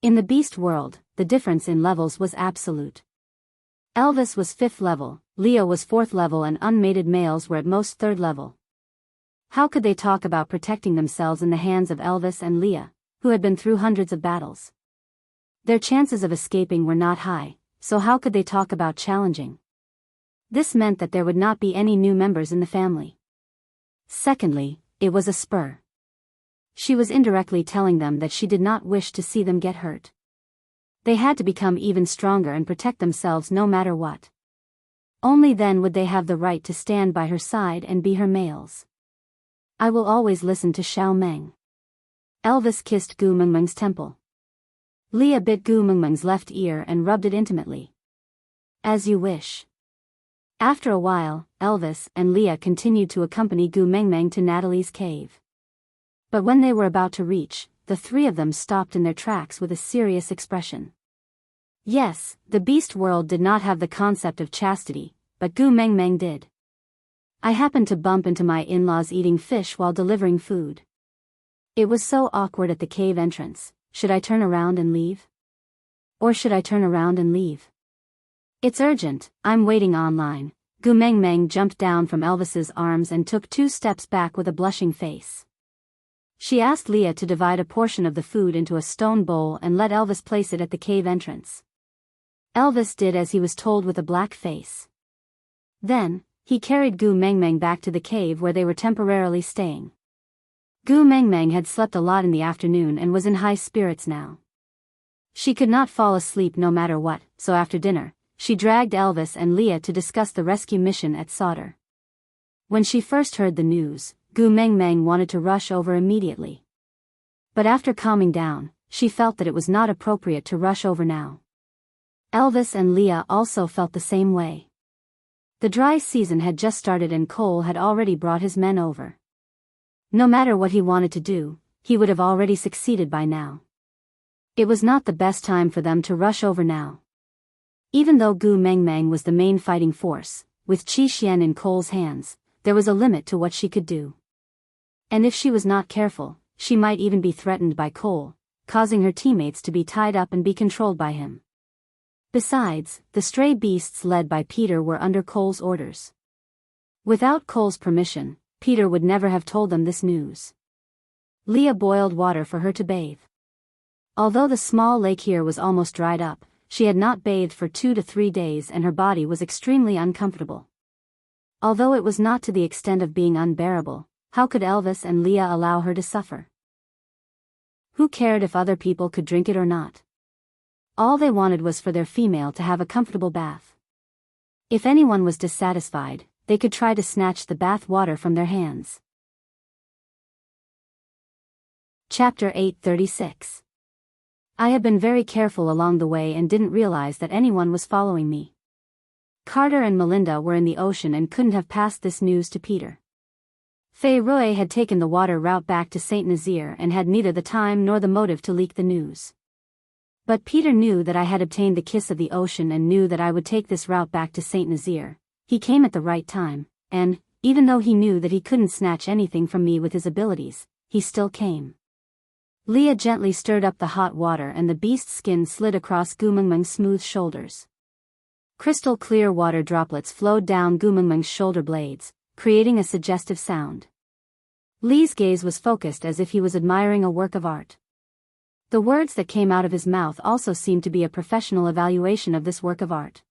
In the beast world, the difference in levels was absolute. Elvis was 5th level, Leah was 4th level and unmated males were at most 3rd level. How could they talk about protecting themselves in the hands of Elvis and Leah, who had been through hundreds of battles? Their chances of escaping were not high, so how could they talk about challenging? This meant that there would not be any new members in the family. Secondly, it was a spur. She was indirectly telling them that she did not wish to see them get hurt. They had to become even stronger and protect themselves no matter what. Only then would they have the right to stand by her side and be her males. I will always listen to Xiao Meng. Elvis kissed Gu Mengmeng's temple. Leah bit Gu Mengmeng's left ear and rubbed it intimately. As you wish. After a while, Elvis and Leah continued to accompany Gu Mengmeng to Natalie's cave. But when they were about to reach, the three of them stopped in their tracks with a serious expression. Yes, the beast world did not have the concept of chastity, but Gu Mengmeng did. I happened to bump into my in-laws eating fish while delivering food. It was so awkward at the cave entrance. Should I turn around and leave? Or should I turn around and leave? It's urgent, I'm waiting online. Gu Mengmeng jumped down from Elvis's arms and took 2 steps back with a blushing face. She asked Leah to divide a portion of the food into a stone bowl and let Elvis place it at the cave entrance. Elvis did as he was told with a black face. Then, he carried Gu Mengmeng back to the cave where they were temporarily staying. Gu Mengmeng had slept a lot in the afternoon and was in high spirits now. She could not fall asleep no matter what, so after dinner, she dragged Elvis and Leah to discuss the rescue mission at Sauter. When she first heard the news, Gu Mengmeng wanted to rush over immediately. But after calming down, she felt that it was not appropriate to rush over now. Elvis and Leah also felt the same way. The dry season had just started and Cole had already brought his men over. No matter what he wanted to do, he would have already succeeded by now. It was not the best time for them to rush over now. Even though Gu Mengmeng was the main fighting force, with Qi Xian in Cole's hands, there was a limit to what she could do. And if she was not careful, she might even be threatened by Cole, causing her teammates to be tied up and be controlled by him. Besides, the stray beasts led by Peter were under Cole's orders. Without Cole's permission, Peter would never have told them this news. Leah boiled water for her to bathe. Although the small lake here was almost dried up, she had not bathed for 2 to 3 days and her body was extremely uncomfortable. Although it was not to the extent of being unbearable, how could Elvis and Leah allow her to suffer? Who cared if other people could drink it or not? All they wanted was for their female to have a comfortable bath. If anyone was dissatisfied, they could try to snatch the bath water from their hands. Chapter 836. I had been very careful along the way and didn't realize that anyone was following me. Carter and Melinda were in the ocean and couldn't have passed this news to Peter. Fei Rui had taken the water route back to Saint Nazaire and had neither the time nor the motive to leak the news. But Peter knew that I had obtained the kiss of the ocean and knew that I would take this route back to Saint Nazaire. He came at the right time, and, even though he knew that he couldn't snatch anything from me with his abilities, he still came. Leah gently stirred up the hot water and the beast's skin slid across Gu Mengmeng's smooth shoulders. Crystal clear water droplets flowed down Gu Mengmeng's shoulder blades, creating a suggestive sound. Lee's gaze was focused as if he was admiring a work of art. The words that came out of his mouth also seemed to be a professional evaluation of this work of art.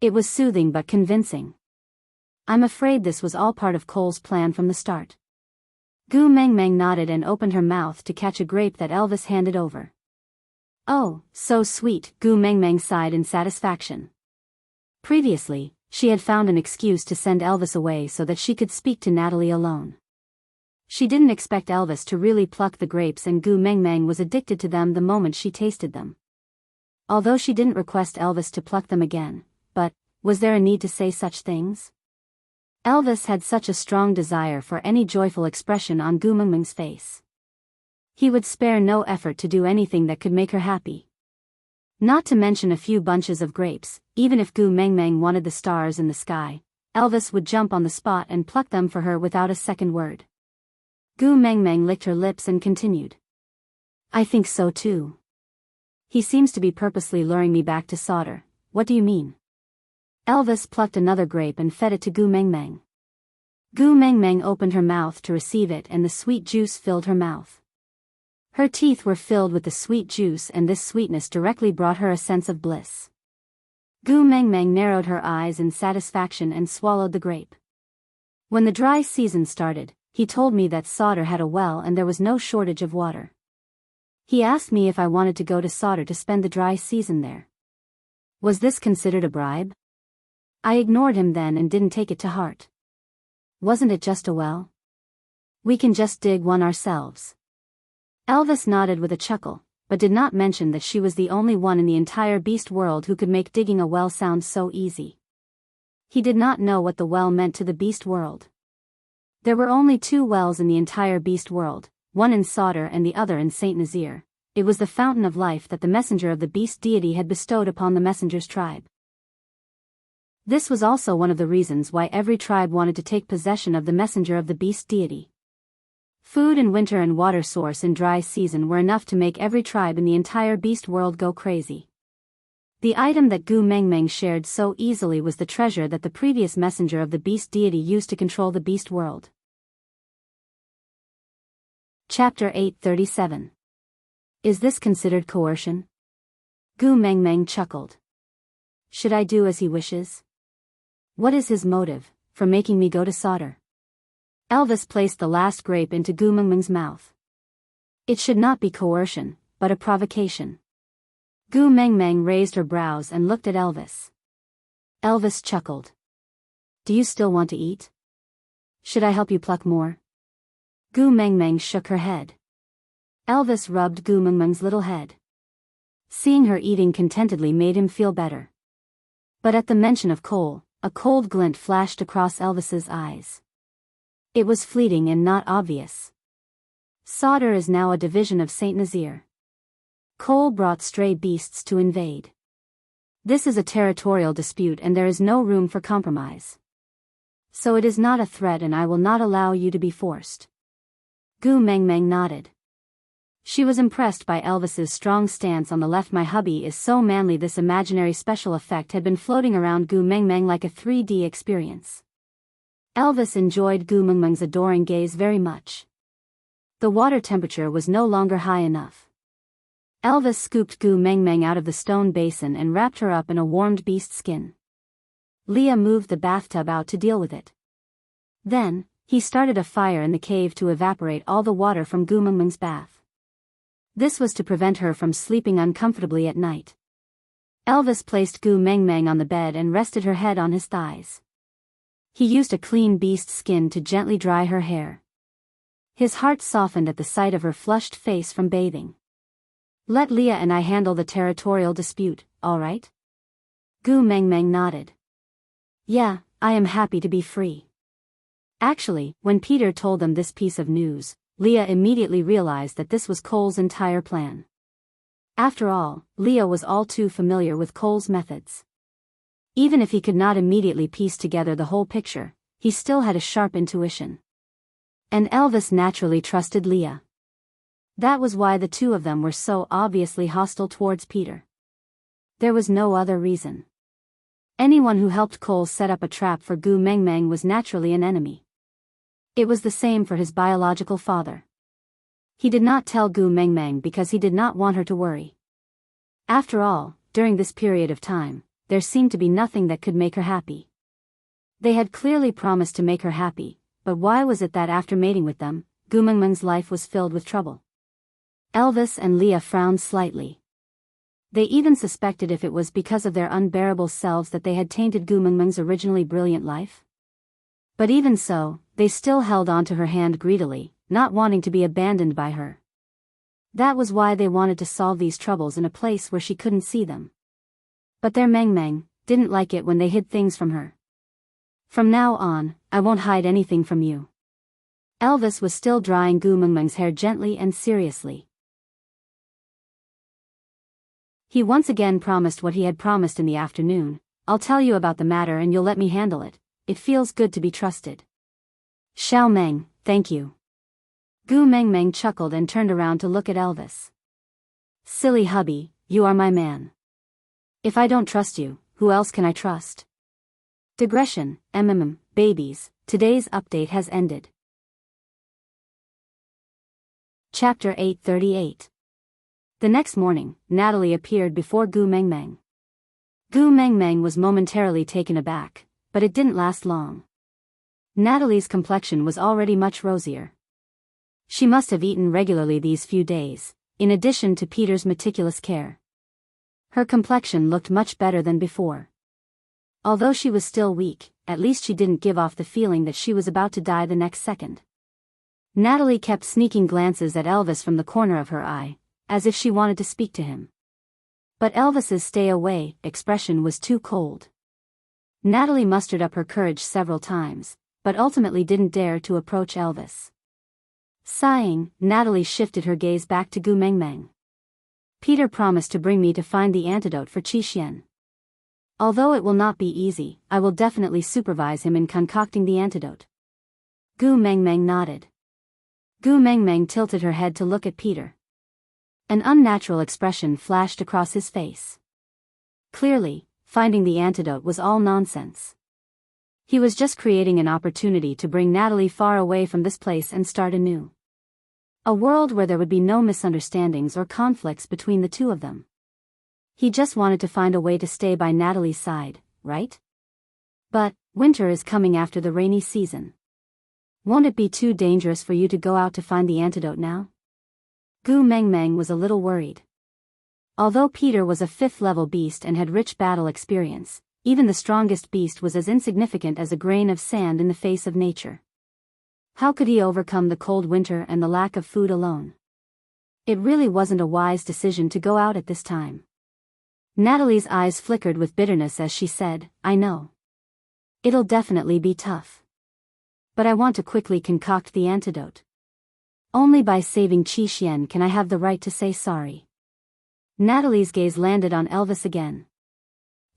It was soothing but convincing. I'm afraid this was all part of Cole's plan from the start. Gu Mengmeng nodded and opened her mouth to catch a grape that Elvis handed over. Oh, so sweet, Gu Mengmeng sighed in satisfaction. Previously, she had found an excuse to send Elvis away so that she could speak to Natalie alone. She didn't expect Elvis to really pluck the grapes and Gu Mengmeng was addicted to them the moment she tasted them. Although she didn't request Elvis to pluck them again, but, was there a need to say such things? Elvis had such a strong desire for any joyful expression on Gu Mengmeng's face. He would spare no effort to do anything that could make her happy. Not to mention a few bunches of grapes, even if Gu Mengmeng wanted the stars in the sky, Elvis would jump on the spot and pluck them for her without a second word. Gu Mengmeng licked her lips and continued. I think so too. He seems to be purposely luring me back to Sauter. What do you mean? Elvis plucked another grape and fed it to Gu Mengmeng. Gu Mengmeng opened her mouth to receive it and the sweet juice filled her mouth. Her teeth were filled with the sweet juice and this sweetness directly brought her a sense of bliss. Gu Mengmeng narrowed her eyes in satisfaction and swallowed the grape. When the dry season started, he told me that Sauter had a well and there was no shortage of water. He asked me if I wanted to go to Sauter to spend the dry season there. Was this considered a bribe? I ignored him then and didn't take it to heart. Wasn't it just a well? We can just dig one ourselves. Elvis nodded with a chuckle, but did not mention that she was the only one in the entire beast world who could make digging a well sound so easy. He did not know what the well meant to the beast world. There were only 2 wells in the entire beast world, one in Sauter and the other in Saint Nazaire. It was the fountain of life that the messenger of the beast deity had bestowed upon the messenger's tribe. This was also one of the reasons why every tribe wanted to take possession of the messenger of the beast deity. Food in winter and water source in dry season were enough to make every tribe in the entire beast world go crazy. The item that Gu Mengmeng shared so easily was the treasure that the previous messenger of the beast deity used to control the beast world. Chapter 837. Is this considered coercion? Gu Mengmeng chuckled. Should I do as he wishes? What is his motive for making me go to Sauter? Elvis placed the last grape into Gu Mengmeng's mouth. It should not be coercion, but a provocation. Gu Mengmeng raised her brows and looked at Elvis. Elvis chuckled. Do you still want to eat? Should I help you pluck more? Gu Mengmeng shook her head. Elvis rubbed Gu Mengmeng's little head. Seeing her eating contentedly made him feel better. But at the mention of coal, a cold glint flashed across Elvis's eyes. It was fleeting and not obvious. Sauter is now a division of Saint Nazaire. Coal brought stray beasts to invade. This is a territorial dispute and there is no room for compromise. So it is not a threat and I will not allow you to be forced. Gu Mengmeng nodded. She was impressed by Elvis's strong stance on the left. My hubby is so manly. This imaginary special effect had been floating around Gu Mengmeng like a 3D experience. Elvis enjoyed Gu Mengmeng's adoring gaze very much. The water temperature was no longer high enough. Elvis scooped Gu Mengmeng out of the stone basin and wrapped her up in a warmed beast skin. Leah moved the bathtub out to deal with it. Then, he started a fire in the cave to evaporate all the water from Gu Mengmeng's bath. This was to prevent her from sleeping uncomfortably at night. Elvis placed Gu Mengmeng on the bed and rested her head on his thighs. He used a clean beast skin to gently dry her hair. His heart softened at the sight of her flushed face from bathing. Let Leah and I handle the territorial dispute, all right? Gu Mengmeng nodded. Yeah, I am happy to be free. Actually, when Peter told them this piece of news, Leah immediately realized that this was Cole's entire plan. After all, Leah was all too familiar with Cole's methods. Even if he could not immediately piece together the whole picture, he still had a sharp intuition. And Elvis naturally trusted Leah. That was why the two of them were so obviously hostile towards Peter. There was no other reason. Anyone who helped Cole set up a trap for Gu Mengmeng was naturally an enemy. It was the same for his biological father. He did not tell Gu Mengmeng because he did not want her to worry. After all, during this period of time, there seemed to be nothing that could make her happy. They had clearly promised to make her happy, but why was it that after mating with them, Gu Mengmeng's life was filled with trouble? Elvis and Leah frowned slightly. They even suspected if it was because of their unbearable selves that they had tainted Gu Mengmeng's originally brilliant life. But even so, they still held on to her hand greedily, not wanting to be abandoned by her. That was why they wanted to solve these troubles in a place where she couldn't see them. But their Mengmeng didn't like it when they hid things from her. From now on, I won't hide anything from you. Elvis was still drying Gu Mengmeng's hair gently and seriously. He once again promised what he had promised in the afternoon. I'll tell you about the matter and you'll let me handle it. It feels good to be trusted. Xiao Meng, thank you. Gu Mengmeng chuckled and turned around to look at Elvis. Silly hubby, you are my man. If I don't trust you, who else can I trust? Digression, babies, today's update has ended. Chapter 838. The next morning, Natalie appeared before Gu Mengmeng. Gu Mengmeng was momentarily taken aback, but it didn't last long. Natalie's complexion was already much rosier. She must have eaten regularly these few days, in addition to Peter's meticulous care. Her complexion looked much better than before. Although she was still weak, at least she didn't give off the feeling that she was about to die the next second. Natalie kept sneaking glances at Elvis from the corner of her eye, as if she wanted to speak to him. But Elvis's stay away expression was too cold. Natalie mustered up her courage several times, but ultimately didn't dare to approach Elvis. Sighing, Natalie shifted her gaze back to Gu Mengmeng. Peter promised to bring me to find the antidote for Qixuan. Although it will not be easy, I will definitely supervise him in concocting the antidote. Gu Mengmeng nodded. Gu Mengmeng tilted her head to look at Peter. An unnatural expression flashed across his face. Clearly, finding the antidote was all nonsense. He was just creating an opportunity to bring Natalie far away from this place and start anew. A world where there would be no misunderstandings or conflicts between the two of them. He just wanted to find a way to stay by Natalie's side, right? But, winter is coming after the rainy season. Won't it be too dangerous for you to go out to find the antidote now? Gu Mengmeng was a little worried. Although Peter was a 5th-level beast and had rich battle experience, even the strongest beast was as insignificant as a grain of sand in the face of nature. How could he overcome the cold winter and the lack of food alone? It really wasn't a wise decision to go out at this time. Natalie's eyes flickered with bitterness as she said, "I know. It'll definitely be tough. But I want to quickly concoct the antidote. Only by saving Qixuan can I have the right to say sorry." Natalie's gaze landed on Elvis again.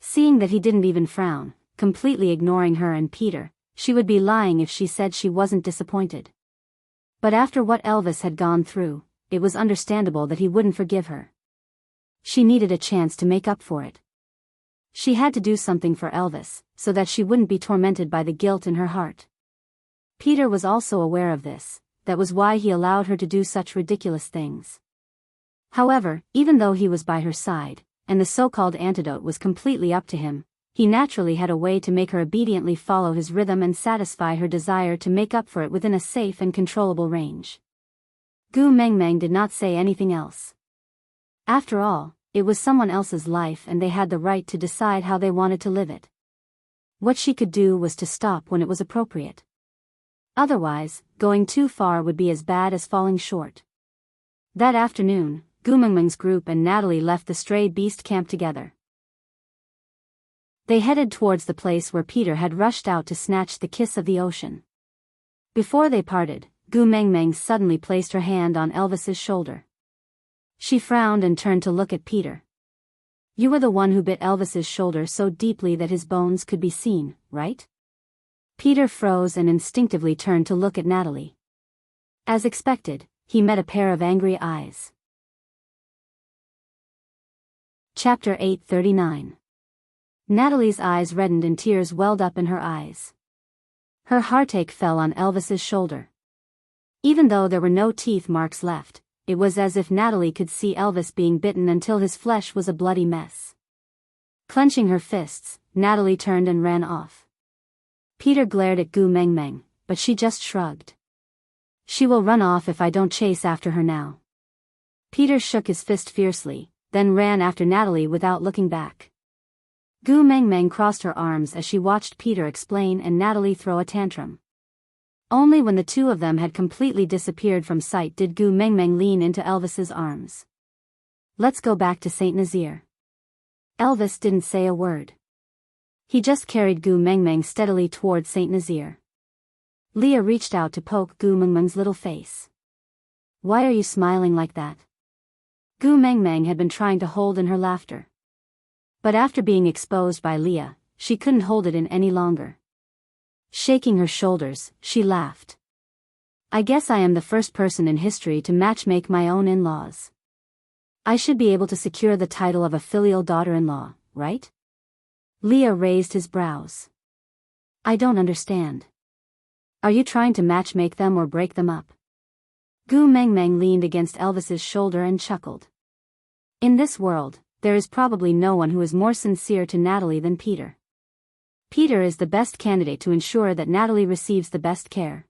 Seeing that he didn't even frown, completely ignoring her and Peter, she would be lying if she said she wasn't disappointed. But after what Elvis had gone through, it was understandable that he wouldn't forgive her. She needed a chance to make up for it. She had to do something for Elvis, so that she wouldn't be tormented by the guilt in her heart. Peter was also aware of this, that was why he allowed her to do such ridiculous things. However, even though he was by her side, and the so-called antidote was completely up to him, he naturally had a way to make her obediently follow his rhythm and satisfy her desire to make up for it within a safe and controllable range. Gu Mengmeng did not say anything else. After all, it was someone else's life and they had the right to decide how they wanted to live it. What she could do was to stop when it was appropriate. Otherwise, going too far would be as bad as falling short. That afternoon, Gu Mengmeng's group and Natalie left the stray beast camp together. They headed towards the place where Peter had rushed out to snatch the kiss of the ocean. Before they parted, Gu Mengmeng suddenly placed her hand on Elvis's shoulder. She frowned and turned to look at Peter. "You were the one who bit Elvis's shoulder so deeply that his bones could be seen, right?" Peter froze and instinctively turned to look at Natalie. As expected, he met a pair of angry eyes. Chapter 839. Natalie's eyes reddened and tears welled up in her eyes. Her heartache fell on Elvis's shoulder. Even though there were no teeth marks left, it was as if Natalie could see Elvis being bitten until his flesh was a bloody mess. Clenching her fists, Natalie turned and ran off. Peter glared at Gu Mengmeng, but she just shrugged. "She will run off if I don't chase after her now." Peter shook his fist fiercely, then ran after Natalie without looking back. Gu Mengmeng crossed her arms as she watched Peter explain and Natalie throw a tantrum. Only when the two of them had completely disappeared from sight did Gu Mengmeng lean into Elvis's arms. "Let's go back to Saint Nazaire." Elvis didn't say a word. He just carried Gu Mengmeng steadily toward Saint Nazaire. Leah reached out to poke Gu Mengmeng's little face. "Why are you smiling like that?" Gu Mengmeng had been trying to hold in her laughter. But after being exposed by Leah, she couldn't hold it in any longer. Shaking her shoulders, she laughed. "I guess I am the first person in history to matchmake my own in-laws. I should be able to secure the title of a filial daughter-in-law, right?" Leah raised his brows. "I don't understand. Are you trying to matchmake them or break them up?" Gu Mengmeng leaned against Elvis's shoulder and chuckled. In this world, there is probably no one who is more sincere to Natalie than Peter. Peter is the best candidate to ensure that Natalie receives the best care.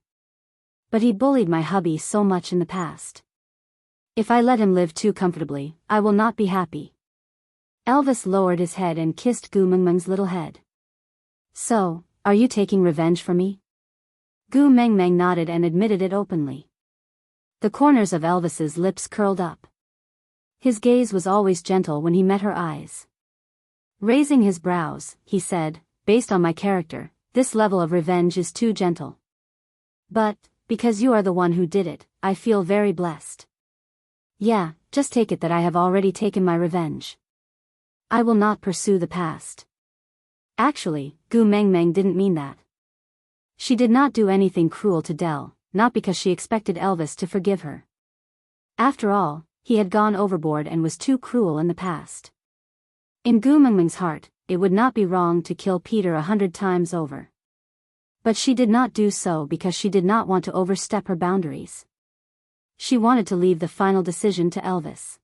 But he bullied my hubby so much in the past. If I let him live too comfortably, I will not be happy. Elvis lowered his head and kissed Gu Mengmeng's little head. So, are you taking revenge for me? Gu Mengmeng nodded and admitted it openly. The corners of Elvis's lips curled up. His gaze was always gentle when he met her eyes. Raising his brows, he said, based on my character, this level of revenge is too gentle. But, because you are the one who did it, I feel very blessed. Yeah, just take it that I have already taken my revenge. I will not pursue the past. Actually, Gu Mengmeng didn't mean that. She did not do anything cruel to Dell, not because she expected Elvis to forgive her. After all, he had gone overboard and was too cruel in the past. In Gu Mengmeng's heart, it would not be wrong to kill Peter 100 times over. But she did not do so because she did not want to overstep her boundaries. She wanted to leave the final decision to Elvis.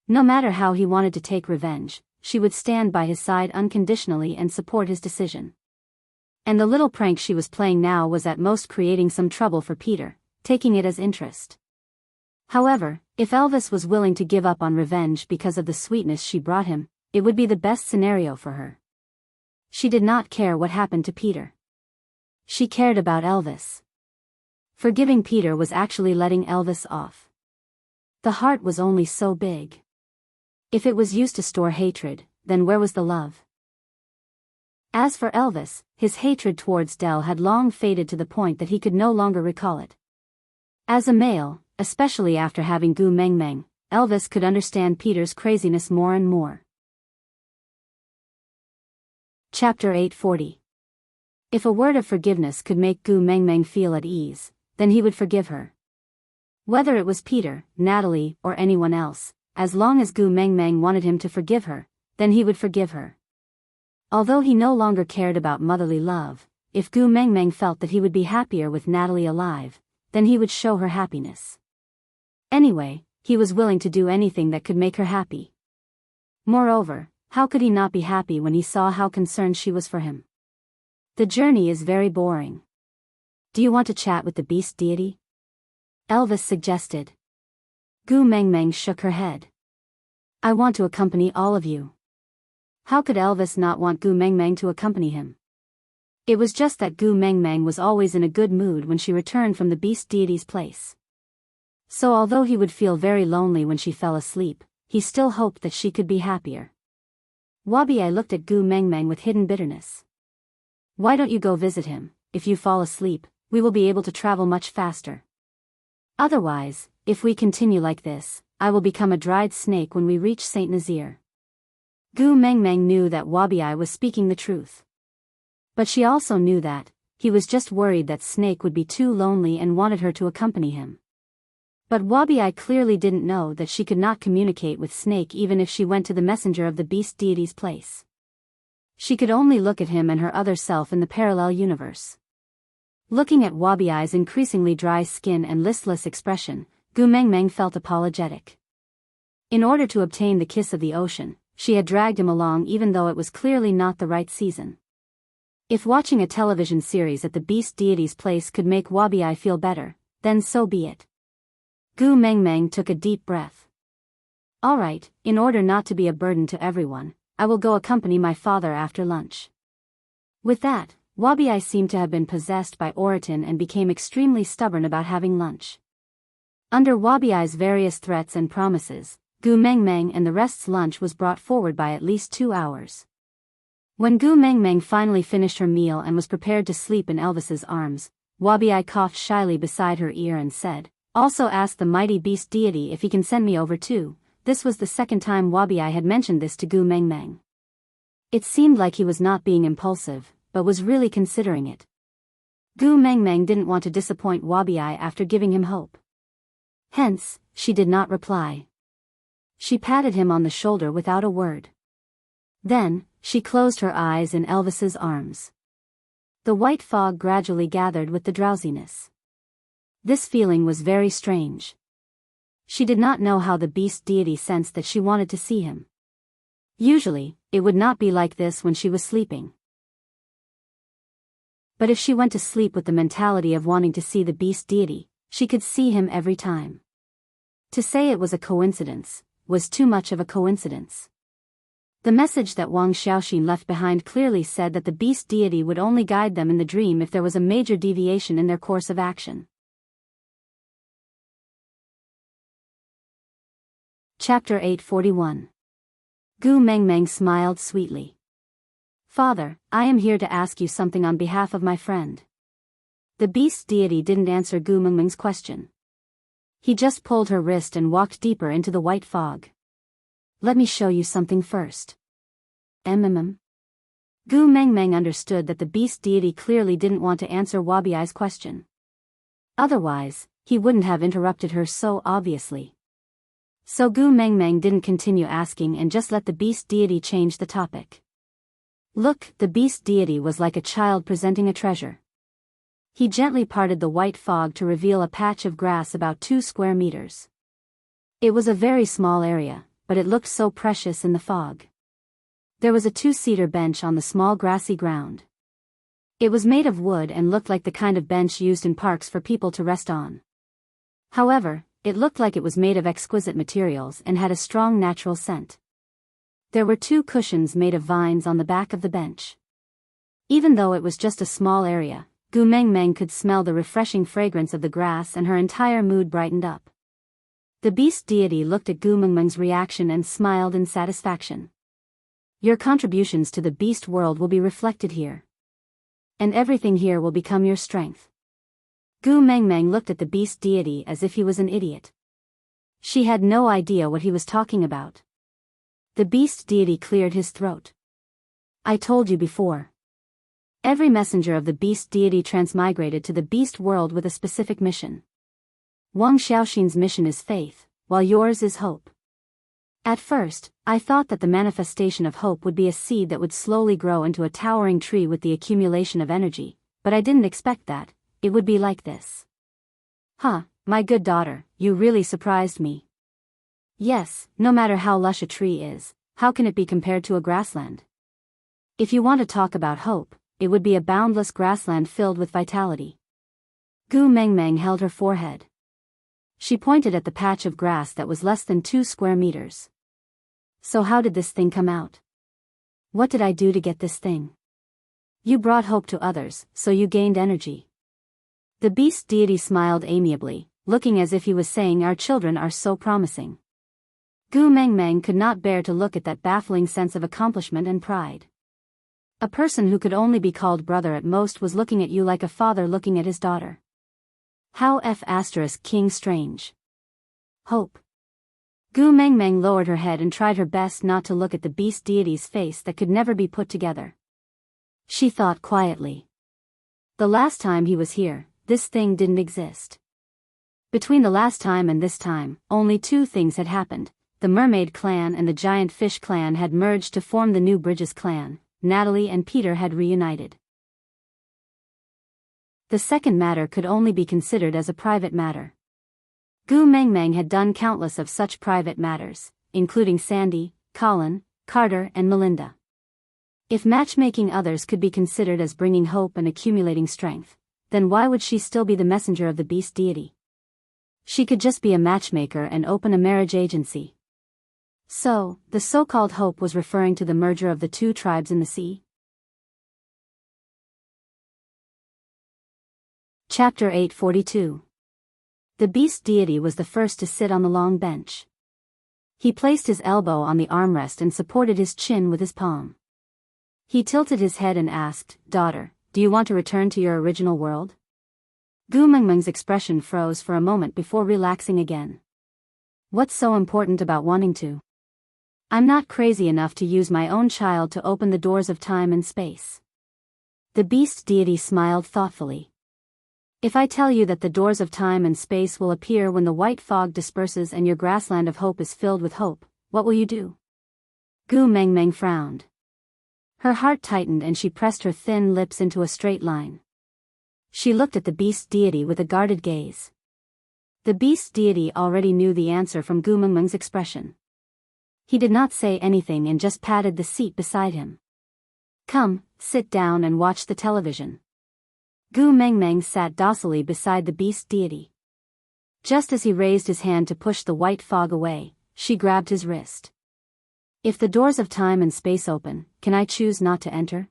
No matter how he wanted to take revenge, she would stand by his side unconditionally and support his decision. And the little prank she was playing now was at most creating some trouble for Peter, taking it as interest. However, if Elvis was willing to give up on revenge because of the sweetness she brought him, it would be the best scenario for her. She did not care what happened to Peter. She cared about Elvis. Forgiving Peter was actually letting Elvis off. The heart was only so big. If it was used to store hatred, then where was the love? As for Elvis, his hatred towards Dell had long faded to the point that he could no longer recall it. As a male, especially after having Gu Mengmeng, Elvis could understand Peter's craziness more and more. Chapter 840. If a word of forgiveness could make Gu Mengmeng feel at ease, then he would forgive her. Whether it was Peter, Natalie, or anyone else, as long as Gu Mengmeng wanted him to forgive her, then he would forgive her. Although he no longer cared about motherly love, if Gu Mengmeng felt that he would be happier with Natalie alive, then he would show her happiness. Anyway, he was willing to do anything that could make her happy. Moreover, how could he not be happy when he saw how concerned she was for him? The journey is very boring. Do you want to chat with the beast deity? Elvis suggested. Gu Mengmeng shook her head. I want to accompany all of you. How could Elvis not want Gu Mengmeng to accompany him? It was just that Gu Mengmeng was always in a good mood when she returned from the beast deity's place. So although he would feel very lonely when she fell asleep, he still hoped that she could be happier. Wabi-I looked at Gu Mengmeng with hidden bitterness. Why don't you go visit him? If you fall asleep, we will be able to travel much faster. Otherwise, if we continue like this, I will become a dried snake when we reach Saint Nazaire. Gu Mengmeng knew that Wabi-I was speaking the truth. But she also knew that he was just worried that Snake would be too lonely and wanted her to accompany him. But Wabi-I clearly didn't know that she could not communicate with Snake even if she went to the messenger of the beast deity's place. She could only look at him and her other self in the parallel universe. Looking at Wabi-I's increasingly dry skin and listless expression, Gu Mengmeng felt apologetic. In order to obtain the kiss of the ocean, she had dragged him along even though it was clearly not the right season. If watching a television series at the beast deity's place could make Wabi-I feel better, then so be it. Gu Mengmeng took a deep breath. Alright, in order not to be a burden to everyone, I will go accompany my father after lunch. With that, Wabi-I seemed to have been possessed by Oriton and became extremely stubborn about having lunch. Under Wabi-I's various threats and promises, Gu Mengmeng and the rest's lunch was brought forward by at least 2 hours. When Gu Mengmeng finally finished her meal and was prepared to sleep in Elvis's arms, Wabi-I coughed shyly beside her ear and said, Also ask the mighty beast deity if he can send me over too. This was the second time Wabi-I had mentioned this to Gu Mengmeng. It seemed like he was not being impulsive, but was really considering it. Gu Mengmeng didn't want to disappoint Wabi-I after giving him hope. Hence, she did not reply. She patted him on the shoulder without a word. Then, she closed her eyes in Elvis's arms. The white fog gradually gathered with the drowsiness. This feeling was very strange. She did not know how the beast deity sensed that she wanted to see him. Usually, it would not be like this when she was sleeping. But if she went to sleep with the mentality of wanting to see the beast deity, she could see him every time. To say it was a coincidence was too much of a coincidence. The message that Wang Xiaoxin left behind clearly said that the beast deity would only guide them in the dream if there was a major deviation in their course of action. Chapter 841. Gu Mengmeng smiled sweetly. Father, I am here to ask you something on behalf of my friend. The beast deity didn't answer Gu Mengmeng's question. He just pulled her wrist and walked deeper into the white fog. Let me show you something first. Gu Mengmeng understood that the beast deity clearly didn't want to answer Wabiai's question. Otherwise, he wouldn't have interrupted her so obviously. So Gu Mengmeng didn't continue asking and just let the beast deity change the topic. Look, the beast deity was like a child presenting a treasure. He gently parted the white fog to reveal a patch of grass about 2 square meters. It was a very small area, but it looked so precious in the fog. There was a 2-seater bench on the small grassy ground. It was made of wood and looked like the kind of bench used in parks for people to rest on. However, it looked like it was made of exquisite materials and had a strong natural scent. There were 2 cushions made of vines on the back of the bench. Even though it was just a small area, Gu Mengmeng could smell the refreshing fragrance of the grass and her entire mood brightened up. The beast deity looked at Gu Mengmeng's reaction and smiled in satisfaction. Your contributions to the beast world will be reflected here. And everything here will become your strength. Gu Mengmeng looked at the beast deity as if he was an idiot. She had no idea what he was talking about. The beast deity cleared his throat. I told you before. Every messenger of the beast deity transmigrated to the beast world with a specific mission. Wang Xiaoxin's mission is faith, while yours is hope. At first, I thought that the manifestation of hope would be a seed that would slowly grow into a towering tree with the accumulation of energy, but I didn't expect that it would be like this. Huh, my good daughter, you really surprised me. Yes, no matter how lush a tree is, how can it be compared to a grassland? If you want to talk about hope, it would be a boundless grassland filled with vitality. Gu Mengmeng held her forehead. She pointed at the patch of grass that was less than 2 square meters. So how did this thing come out? What did I do to get this thing? You brought hope to others, so you gained energy. The beast deity smiled amiably, looking as if he was saying our children are so promising. Gu Mengmeng could not bear to look at that baffling sense of accomplishment and pride. A person who could only be called brother at most was looking at you like a father looking at his daughter. How *King strange. Hope. Gu Mengmeng lowered her head and tried her best not to look at the beast deity's face that could never be put together. She thought quietly. The last time he was here, this thing didn't exist. Between the last time and this time, only 2 things had happened. The mermaid clan and the giant fish clan had merged to form the new Bridges clan. Natalie and Peter had reunited. The second matter could only be considered as a private matter. Gu Mengmeng had done countless of such private matters, including Sandy, Colin, Carter and Melinda. If matchmaking others could be considered as bringing hope and accumulating strength, then why would she still be the messenger of the beast deity? She could just be a matchmaker and open a marriage agency. So, the so-called hope was referring to the merger of the 2 tribes in the sea? Chapter 842. The beast deity was the first to sit on the long bench. He placed his elbow on the armrest and supported his chin with his palm. He tilted his head and asked, Daughter, do you want to return to your original world? Gu Mengmeng's expression froze for a moment before relaxing again. What's so important about wanting to? I'm not crazy enough to use my own child to open the doors of time and space. The beast deity smiled thoughtfully. If I tell you that the doors of time and space will appear when the white fog disperses and your grassland of hope is filled with hope, what will you do? Gu Mengmeng frowned. Her heart tightened and she pressed her thin lips into a straight line. She looked at the beast deity with a guarded gaze. The beast deity already knew the answer from Gu Mengmeng's expression. He did not say anything and just patted the seat beside him. Come, sit down and watch the television. Gu Mengmeng sat docilely beside the beast deity. Just as he raised his hand to push the white fog away, she grabbed his wrist. If the doors of time and space open, can I choose not to enter?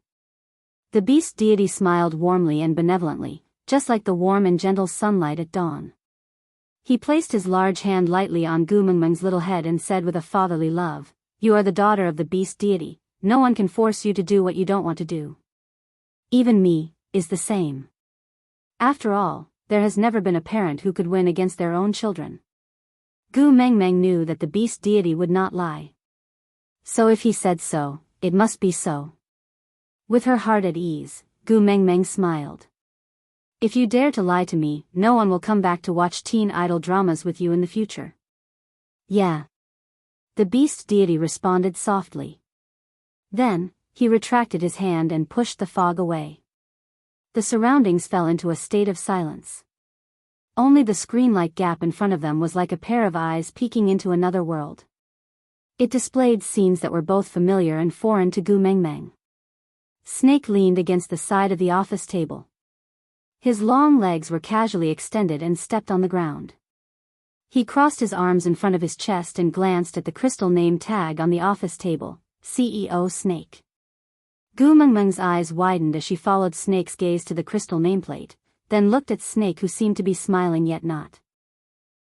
The beast deity smiled warmly and benevolently, just like the warm and gentle sunlight at dawn. He placed his large hand lightly on Gu Mengmeng's little head and said with a fatherly love, "You are the daughter of the beast deity, no one can force you to do what you don't want to do. Even me, is the same. After all, there has never been a parent who could win against their own children." Gu Mengmeng knew that the beast deity would not lie. So if he said so, it must be so. With her heart at ease, Gu Mengmeng smiled. "If you dare to lie to me, no one will come back to watch teen idol dramas with you in the future." "Yeah." The beast deity responded softly. Then, he retracted his hand and pushed the fog away. The surroundings fell into a state of silence. Only the screen-like gap in front of them was like a pair of eyes peeking into another world. It displayed scenes that were both familiar and foreign to Gu Mengmeng. Snake leaned against the side of the office table. His long legs were casually extended and stepped on the ground. He crossed his arms in front of his chest and glanced at the crystal name tag on the office table, CEO Snake. Gu Mengmeng's eyes widened as she followed Snake's gaze to the crystal nameplate, then looked at Snake, who seemed to be smiling yet not.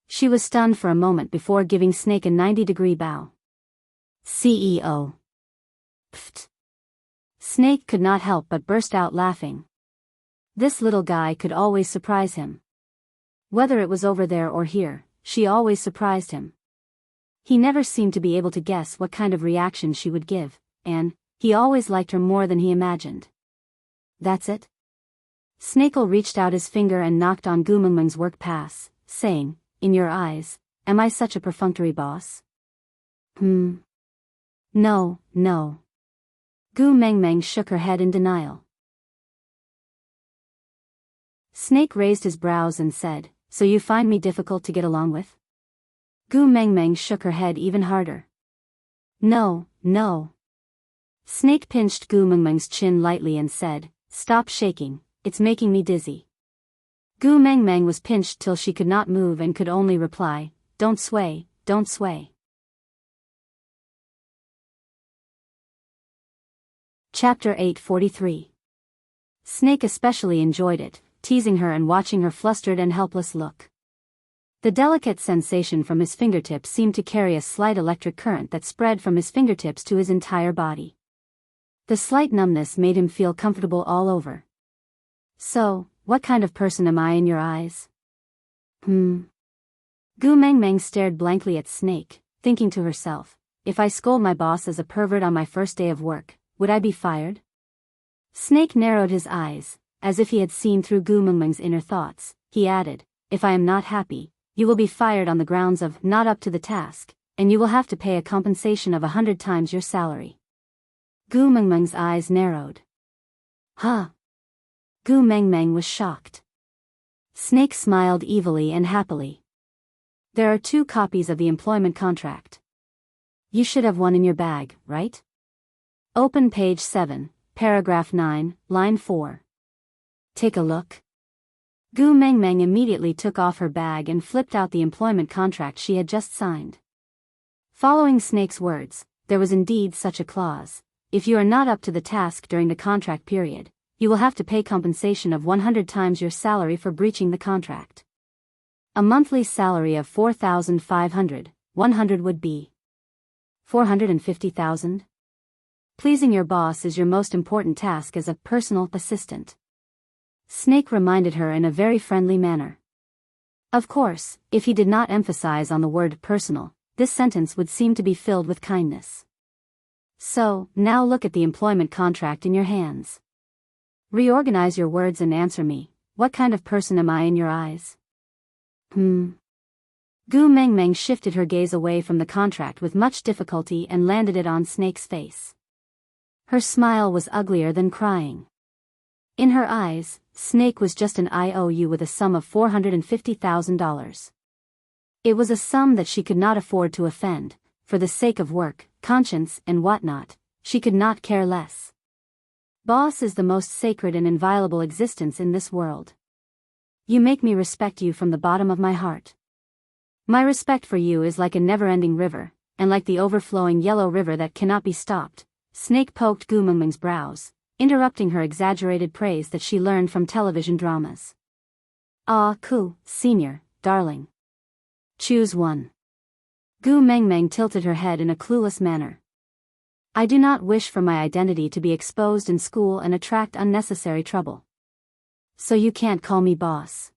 She was stunned for a moment before giving Snake a 90-degree bow. "CEO." Pfft. Snake could not help but burst out laughing. This little guy could always surprise him. Whether it was over there or here, she always surprised him. He never seemed to be able to guess what kind of reaction she would give, and he always liked her more than he imagined. "That's it?" Snakel reached out his finger and knocked on Gu Mengmeng's work pass, saying, "In your eyes, am I such a perfunctory boss?" No, no. Gu Mengmeng shook her head in denial. Snake raised his brows and said, "So you find me difficult to get along with?" Gu Mengmeng shook her head even harder. "No, no." Snake pinched Gu Mengmeng's chin lightly and said, "Stop shaking, it's making me dizzy." Gu Mengmeng was pinched till she could not move and could only reply, "Don't sway, don't sway." Chapter 843. Snake especially enjoyed it, teasing her and watching her flustered and helpless look. The delicate sensation from his fingertips seemed to carry a slight electric current that spread from his fingertips to his entire body. The slight numbness made him feel comfortable all over. "So, what kind of person am I in your eyes?" Gu Mengmeng stared blankly at Snake, thinking to herself, "If I scold my boss as a pervert on my first day of work, would I be fired?" Snake narrowed his eyes, as if he had seen through Gu Mengmeng's inner thoughts. He added, "If I am not happy, you will be fired on the grounds of not up to the task, and you will have to pay a compensation of 100 times your salary." Gu Mengmeng's eyes narrowed. "Huh?" Gu Mengmeng was shocked. Snake smiled evilly and happily. "There are 2 copies of the employment contract. You should have one in your bag, right? Open page 7, paragraph 9, line 4. Take a look." Gu Mengmeng immediately took off her bag and flipped out the employment contract she had just signed. Following Snake's words, there was indeed such a clause. If you are not up to the task during the contract period, you will have to pay compensation of 100 times your salary for breaching the contract. A monthly salary of 4,500, 100 would be 450,000. Pleasing your boss is your most important task as a personal assistant. Snake reminded her in a very friendly manner. Of course, if he did not emphasize on the word personal, this sentence would seem to be filled with kindness. "So, now look at the employment contract in your hands. Reorganize your words and answer me, what kind of person am I in your eyes?" Gu Mengmeng shifted her gaze away from the contract with much difficulty and landed it on Snake's face. Her smile was uglier than crying. In her eyes, Snake was just an IOU with a sum of $450,000. It was a sum that she could not afford to offend. For the sake of work, conscience, and whatnot, she could not care less. Boss is the most sacred and inviolable existence in this world. You make me respect you from the bottom of my heart. My respect for you is like a never-ending river, and like the overflowing yellow river that cannot be stopped. Snake poked Gu Mengmeng's brows, interrupting her exaggerated praise that she learned from television dramas. Ah, Ku, senior, darling. Choose one. Gu Mengmeng tilted her head in a clueless manner. I do not wish for my identity to be exposed in school and attract unnecessary trouble. So you can't call me boss.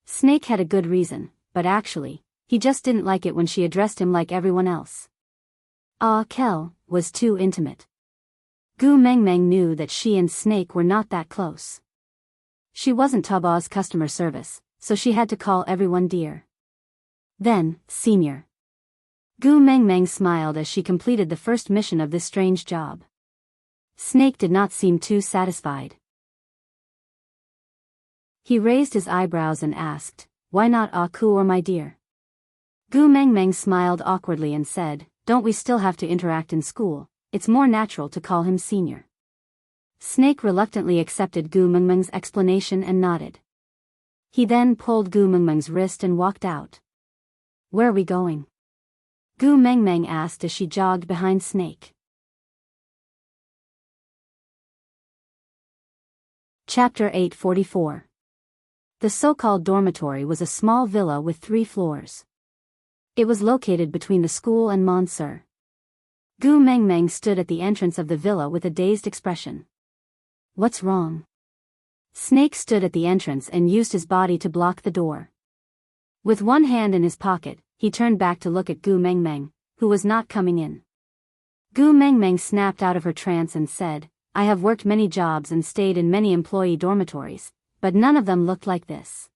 Snake had a good reason, but actually, he just didn't like it when she addressed him like everyone else. Ah, Kel, was too intimate. Gu Mengmeng knew that she and Snake were not that close. She wasn't Taba's customer service, so she had to call everyone dear. Then, senior. Gu Mengmeng smiled as she completed the first mission of this strange job. Snake did not seem too satisfied. He raised his eyebrows and asked, why not Aku or my dear? Gu Mengmeng smiled awkwardly and said, don't we still have to interact in school? It's more natural to call him senior. Snake reluctantly accepted Gu Mengmeng's explanation and nodded. He then pulled Gu Mengmeng's wrist and walked out. Where are we going? Gu Mengmeng asked as she jogged behind Snake. Chapter 844. The so-called dormitory was a small villa with 3 floors. It was located between the school and Monsieur. Gu Mengmeng stood at the entrance of the villa with a dazed expression. What's wrong? Snake stood at the entrance and used his body to block the door. With one hand in his pocket, he turned back to look at Gu Mengmeng, who was not coming in. Gu Mengmeng snapped out of her trance and said, I have worked many jobs and stayed in many employee dormitories, but none of them looked like this.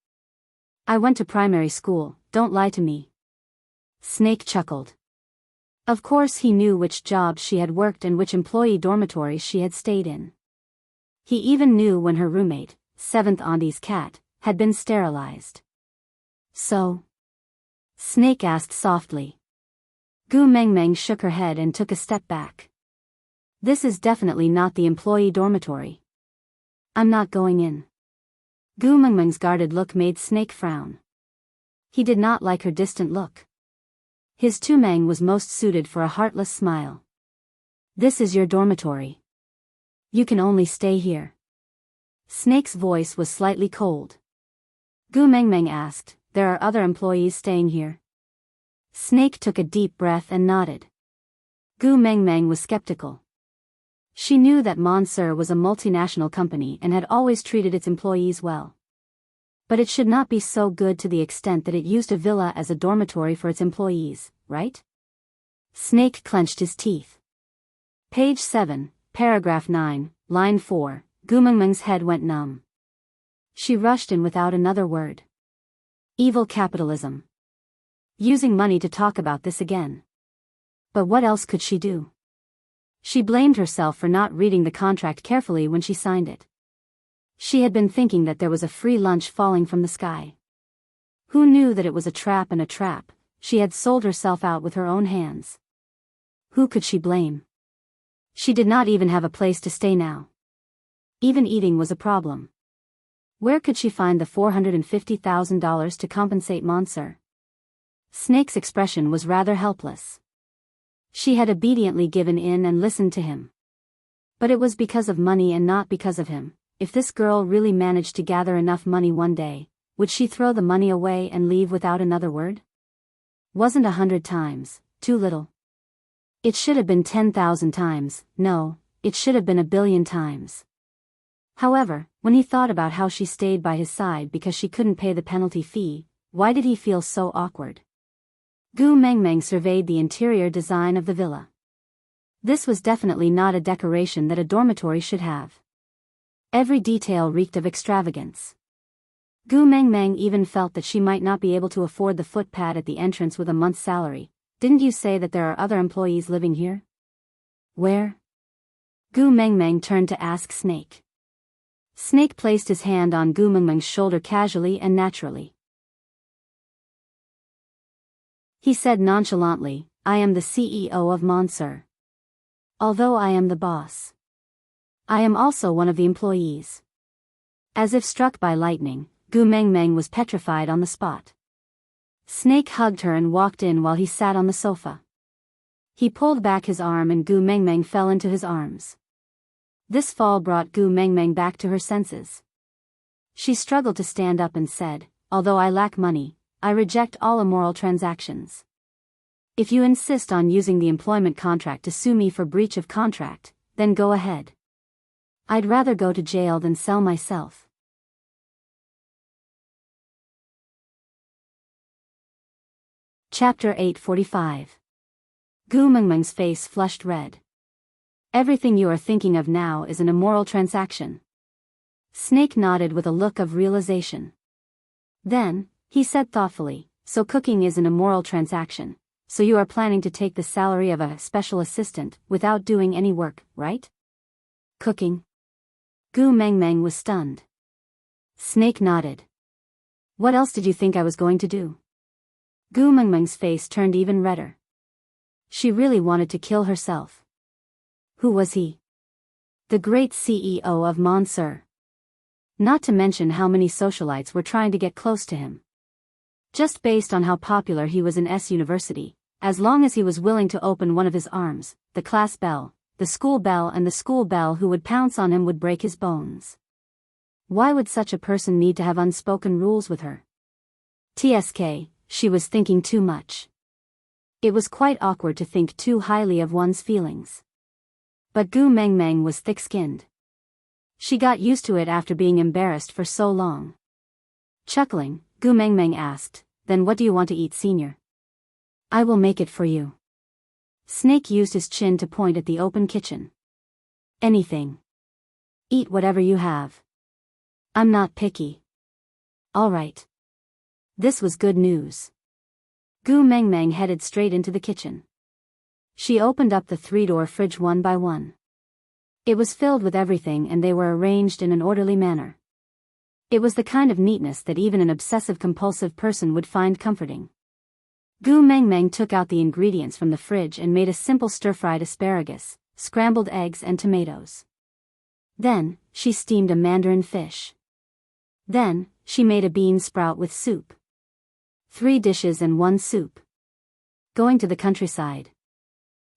I went to primary school, don't lie to me. Snake chuckled. Of course he knew which jobs she had worked and which employee dormitories she had stayed in. He even knew when her roommate, 7th Auntie's cat, had been sterilized. So? Snake asked softly. Gu Mengmeng shook her head and took a step back. This is definitely not the employee dormitory. I'm not going in. Gu Mengmeng's guarded look made Snake frown. He did not like her distant look. His Tumeng was most suited for a heartless smile. This is your dormitory. You can only stay here. Snake's voice was slightly cold. Gu Mengmeng asked, there are other employees staying here? Snake took a deep breath and nodded. Gu Mengmeng was skeptical. She knew that Monsieur was a multinational company and had always treated its employees well. But it should not be so good to the extent that it used a villa as a dormitory for its employees, right? Snake clenched his teeth. Page 7, paragraph 9, line 4, Gu Mengmeng's head went numb. She rushed in without another word. Evil capitalism. Using money to talk about this again. But what else could she do? She blamed herself for not reading the contract carefully when she signed it. She had been thinking that there was a free lunch falling from the sky. Who knew that it was a trap and a trap? She had sold herself out with her own hands. Who could she blame? She did not even have a place to stay now. Even eating was a problem. Where could she find the $450,000 to compensate Monsieur? Snake's expression was rather helpless. She had obediently given in and listened to him. But it was because of money and not because of him. If this girl really managed to gather enough money one day, would she throw the money away and leave without another word? Wasn't 100 times too little? It should have been 10,000 times, no, it should have been 1,000,000,000 times. However, when he thought about how she stayed by his side because she couldn't pay the penalty fee, why did he feel so awkward? Gu Mengmeng surveyed the interior design of the villa. This was definitely not a decoration that a dormitory should have. Every detail reeked of extravagance. Gu Mengmeng even felt that she might not be able to afford the footpad at the entrance with a month's salary. Didn't you say that there are other employees living here? Where? Gu Mengmeng turned to ask Snake. Snake placed his hand on Gu Mengmeng's shoulder casually and naturally. He said nonchalantly, I am the CEO of Monsieur. Although I am the boss. I am also one of the employees. As if struck by lightning, Gu Mengmeng was petrified on the spot. Snake hugged her and walked in while he sat on the sofa. He pulled back his arm and Gu Mengmeng fell into his arms. This fall brought Gu Mengmeng back to her senses. She struggled to stand up and said, "Although I lack money, I reject all immoral transactions. If you insist on using the employment contract to sue me for breach of contract, then go ahead. I'd rather go to jail than sell myself." Chapter 845. Gu Mengmeng's face flushed red. "Everything you are thinking of now is an immoral transaction." Snake nodded with a look of realization. Then, he said thoughtfully, "So cooking is an immoral transaction, so you are planning to take the salary of a special assistant without doing any work, right?" "Cooking?" Gu Mengmeng was stunned. Snake nodded. "What else did you think I was going to do?" Gu Mengmeng's face turned even redder. She really wanted to kill herself. Who was he? The great CEO of Monsieur. Not to mention how many socialites were trying to get close to him. Just based on how popular he was in S University, as long as he was willing to open one of his arms, the class bell, the school bell and the school bell who would pounce on him would break his bones. Why would such a person need to have unspoken rules with her? TSK, she was thinking too much. It was quite awkward to think too highly of one's feelings. But Gu Mengmeng was thick-skinned. She got used to it after being embarrassed for so long. Chuckling, Gu Mengmeng asked, "Then what do you want to eat, senior?" "I will make it for you." Snake used his chin to point at the open kitchen. "Anything. Eat whatever you have. I'm not picky." "All right." This was good news. Gu Mengmeng headed straight into the kitchen. She opened up the 3-door fridge one by one. It was filled with everything and they were arranged in an orderly manner. It was the kind of neatness that even an obsessive-compulsive person would find comforting. Gu Mengmeng took out the ingredients from the fridge and made a simple stir-fried asparagus, scrambled eggs and tomatoes. Then, she steamed a mandarin fish. Then, she made a bean sprout with soup. 3 dishes and 1 soup. Going to the countryside.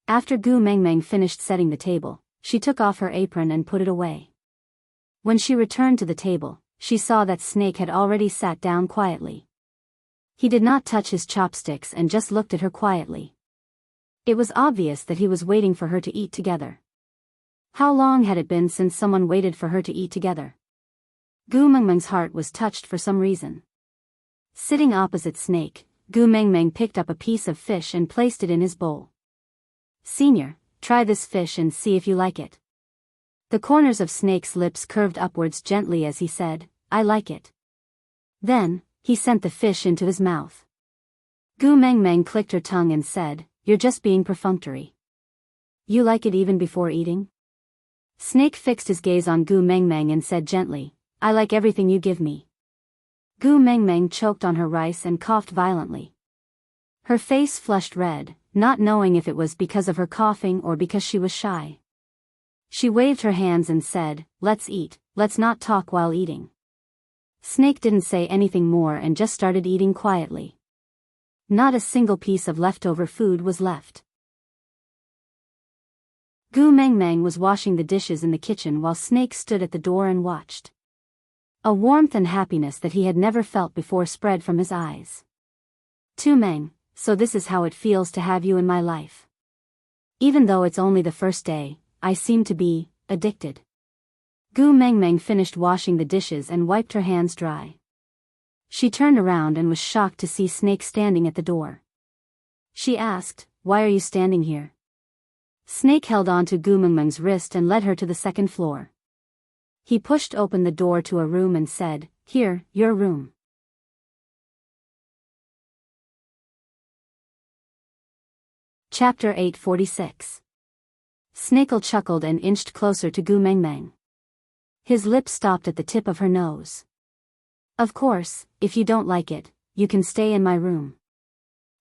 After Gu Mengmeng finished setting the table, she took off her apron and put it away. When she returned to the table, she saw that Snake had already sat down quietly. He did not touch his chopsticks and just looked at her quietly. It was obvious that he was waiting for her to eat together. How long had it been since someone waited for her to eat together? Gu Mengmeng's heart was touched for some reason. Sitting opposite Snake, Gu Mengmeng picked up a piece of fish and placed it in his bowl. "Senior, try this fish and see if you like it." The corners of Snake's lips curved upwards gently as he said, "I like it." Then, he sent the fish into his mouth. Gu Mengmeng clicked her tongue and said, "You're just being perfunctory. You like it even before eating?" Snake fixed his gaze on Gu Mengmeng and said gently, "I like everything you give me." Gu Mengmeng choked on her rice and coughed violently. Her face flushed red, not knowing if it was because of her coughing or because she was shy. She waved her hands and said, "Let's eat, let's not talk while eating." Snake didn't say anything more and just started eating quietly. Not a single piece of leftover food was left. Gu Mengmeng was washing the dishes in the kitchen while Snake stood at the door and watched. A warmth and happiness that he had never felt before spread from his eyes. "Tu Meng, so this is how it feels to have you in my life. Even though it's only the first day, I seem to be addicted." Gu Mengmeng finished washing the dishes and wiped her hands dry. She turned around and was shocked to see Snake standing at the door. She asked, "Why are you standing here?" Snake held on to Gu Mengmeng's wrist and led her to the second floor. He pushed open the door to a room and said, "Here, your room." Chapter 846. Snakel chuckled and inched closer to Gu Mengmeng. His lips stopped at the tip of her nose. "Of course, if you don't like it, you can stay in my room."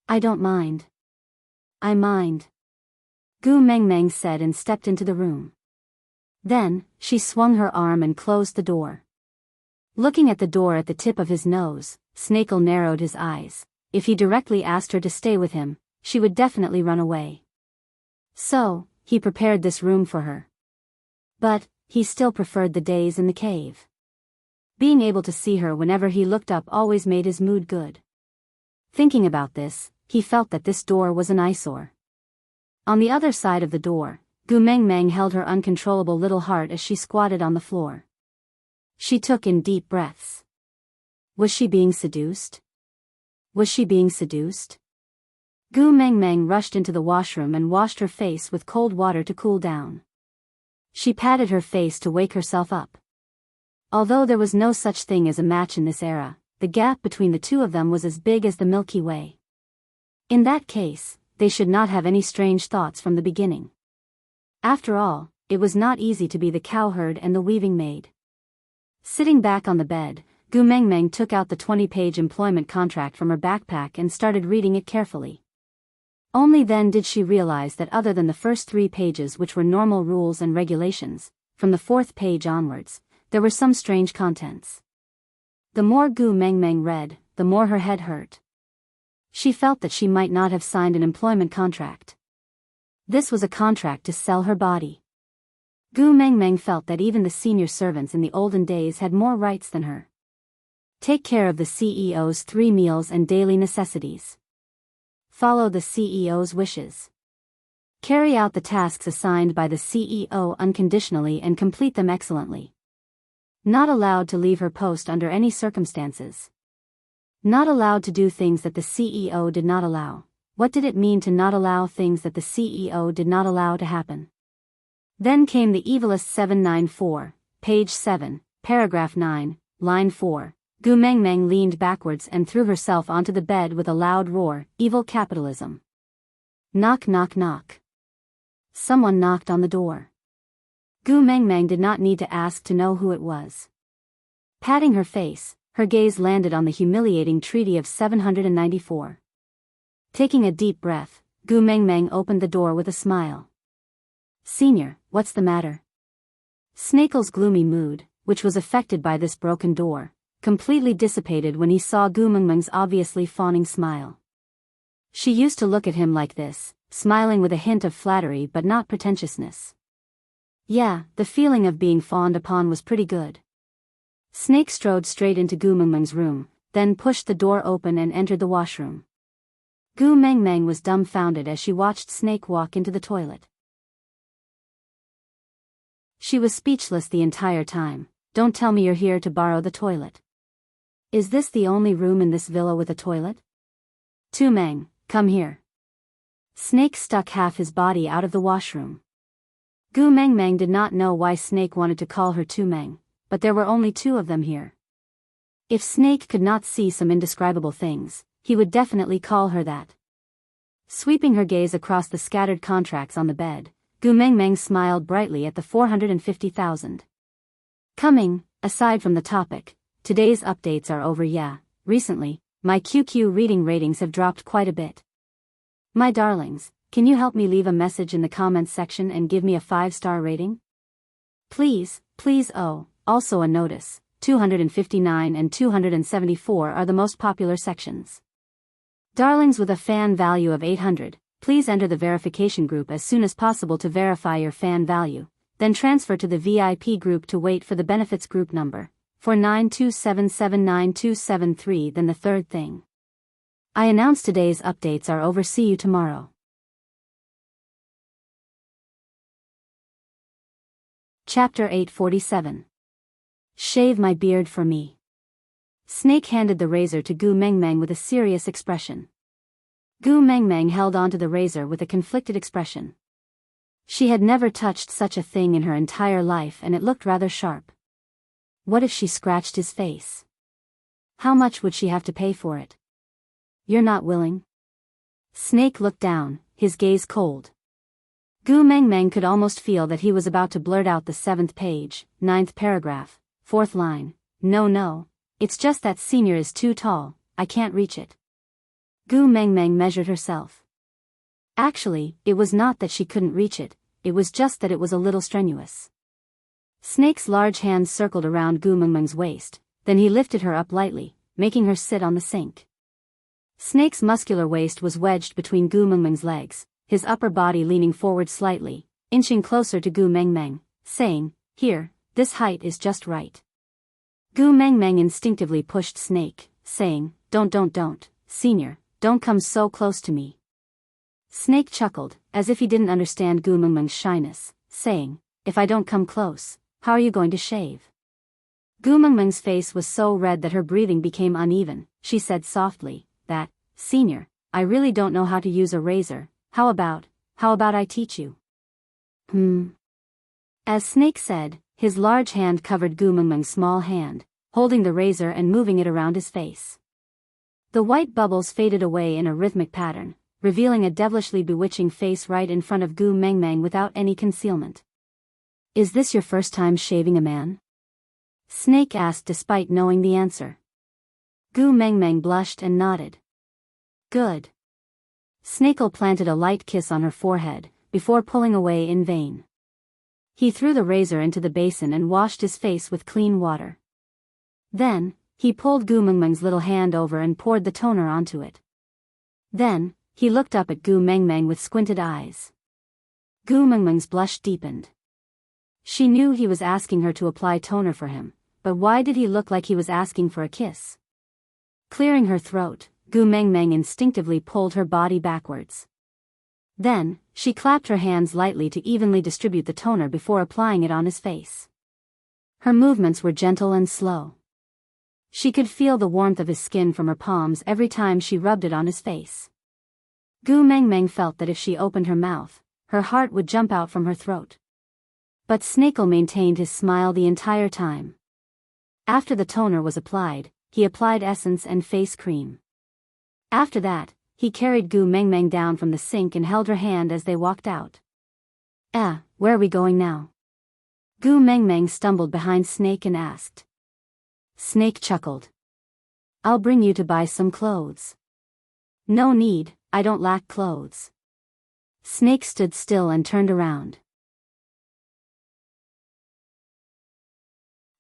"I don't mind." "I mind," Gu Mengmeng said and stepped into the room. Then, she swung her arm and closed the door. Looking at the door at the tip of his nose, Snakel narrowed his eyes. If he directly asked her to stay with him, she would definitely run away. So, he prepared this room for her. But, he still preferred the days in the cave. Being able to see her whenever he looked up always made his mood good. Thinking about this, he felt that this door was an eyesore. On the other side of the door, Gu Mengmeng held her uncontrollable little heart as she squatted on the floor. She took in deep breaths. Was she being seduced? Was she being seduced? Gu Mengmeng rushed into the washroom and washed her face with cold water to cool down. She patted her face to wake herself up. Although there was no such thing as a match in this era, the gap between the two of them was as big as the Milky Way. In that case, they should not have any strange thoughts from the beginning. After all, it was not easy to be the cowherd and the weaving maid. Sitting back on the bed, Gu Mengmeng took out the 20-page employment contract from her backpack and started reading it carefully. Only then did she realize that other than the first 3 pages, which were normal rules and regulations, from the 4th page onwards, there were some strange contents. The more Gu Mengmeng read, the more her head hurt. She felt that she might not have signed an employment contract. This was a contract to sell her body. Gu Mengmeng felt that even the senior servants in the olden days had more rights than her. Take care of the CEO's 3 meals and daily necessities. Follow the CEO's wishes. Carry out the tasks assigned by the CEO unconditionally and complete them excellently. Not allowed to leave her post under any circumstances. Not allowed to do things that the CEO did not allow. What did it mean to not allow things that the CEO did not allow to happen? Then came the evilest 794, page 7, paragraph 9, line 4. Gu Mengmeng leaned backwards and threw herself onto the bed with a loud roar. Evil capitalism. Knock knock knock. Someone knocked on the door. Gu Mengmeng did not need to ask to know who it was. Patting her face, her gaze landed on the humiliating Treaty of 794. Taking a deep breath, Gu Mengmeng opened the door with a smile. Senior, what's the matter? Snakel's gloomy mood, which was affected by this broken door, completely dissipated when he saw Gu Mengmeng's obviously fawning smile. She used to look at him like this, smiling with a hint of flattery but not pretentiousness. Yeah, the feeling of being fawned upon was pretty good. Snake strode straight into Gu Mengmeng's room, then pushed the door open and entered the washroom. Gu Mengmeng was dumbfounded as she watched Snake walk into the toilet. She was speechless the entire time. Don't tell me you're here to borrow the toilet. Is this the only room in this villa with a toilet? Tu Meng, come here. Snake stuck half his body out of the washroom. Gu Mengmeng did not know why Snake wanted to call her Tu Meng, but there were only 2 of them here. If Snake could not see some indescribable things, he would definitely call her that. Sweeping her gaze across the scattered contracts on the bed, Gu Mengmeng smiled brightly at the 450,000. Coming, aside from the topic, today's updates are over. Yeah, recently, my QQ reading ratings have dropped quite a bit. My darlings, can you help me leave a message in the comments section and give me a 5-star rating? Please, please. Oh, also a notice, 259 and 274 are the most popular sections. Darlings with a fan value of 800, please enter the verification group as soon as possible to verify your fan value, then transfer to the VIP group to wait for the benefits group number, 4927799273. Then the third thing. I announce today's updates are over. See you tomorrow. Chapter 847. Shave my beard for me. Snake handed the razor to Gu Mengmeng with a serious expression. Gu Mengmeng held onto the razor with a conflicted expression. She had never touched such a thing in her entire life and it looked rather sharp. What if she scratched his face? How much would she have to pay for it? You're not willing? Snake looked down, his gaze cold. Gu Mengmeng could almost feel that he was about to blurt out the 7th page, 9th paragraph, 4th line. No, it's just that senior is too tall, I can't reach it. Gu Mengmeng measured herself. Actually, it was not that she couldn't reach it, it was just that it was a little strenuous. Snake's large hand circled around Gu Mengmeng's waist, then he lifted her up lightly, making her sit on the sink. Snake's muscular waist was wedged between Gu Mengmeng's legs, his upper body leaning forward slightly, inching closer to Gu Mengmeng, saying, "Here, this height is just right." Gu Mengmeng instinctively pushed Snake, saying, Don't, senior, don't come so close to me." Snake chuckled, as if he didn't understand Gu Mengmeng's shyness, saying, "If I don't come close, how are you going to shave?" Gu Mengmeng's face was so red that her breathing became uneven. She said softly, "Senior, I really don't know how to use a razor. How about I teach you?" As Snake said, his large hand covered Gu Mengmeng's small hand, holding the razor and moving it around his face. The white bubbles faded away in a rhythmic pattern, revealing a devilishly bewitching face right in front of Gu Mengmeng without any concealment. "Is this your first time shaving a man?" Snake asked despite knowing the answer. Gu Mengmeng blushed and nodded. "Good." Snakel planted a light kiss on her forehead, before pulling away in vain. He threw the razor into the basin and washed his face with clean water. Then, he pulled Gu Mengmeng's little hand over and poured the toner onto it. Then, he looked up at Gu Mengmeng with squinted eyes. Gu Mengmeng's blush deepened. She knew he was asking her to apply toner for him, but why did he look like he was asking for a kiss? Clearing her throat, Gu Mengmeng instinctively pulled her body backwards. Then, she clapped her hands lightly to evenly distribute the toner before applying it on his face. Her movements were gentle and slow. She could feel the warmth of his skin from her palms every time she rubbed it on his face. Gu Mengmeng felt that if she opened her mouth, her heart would jump out from her throat. But Snakel maintained his smile the entire time. After the toner was applied, he applied essence and face cream. After that, he carried Gu Mengmeng down from the sink and held her hand as they walked out. Where are we going now?" Gu Mengmeng stumbled behind Snake and asked. Snake chuckled. "I'll bring you to buy some clothes." "No need, I don't lack clothes." Snake stood still and turned around.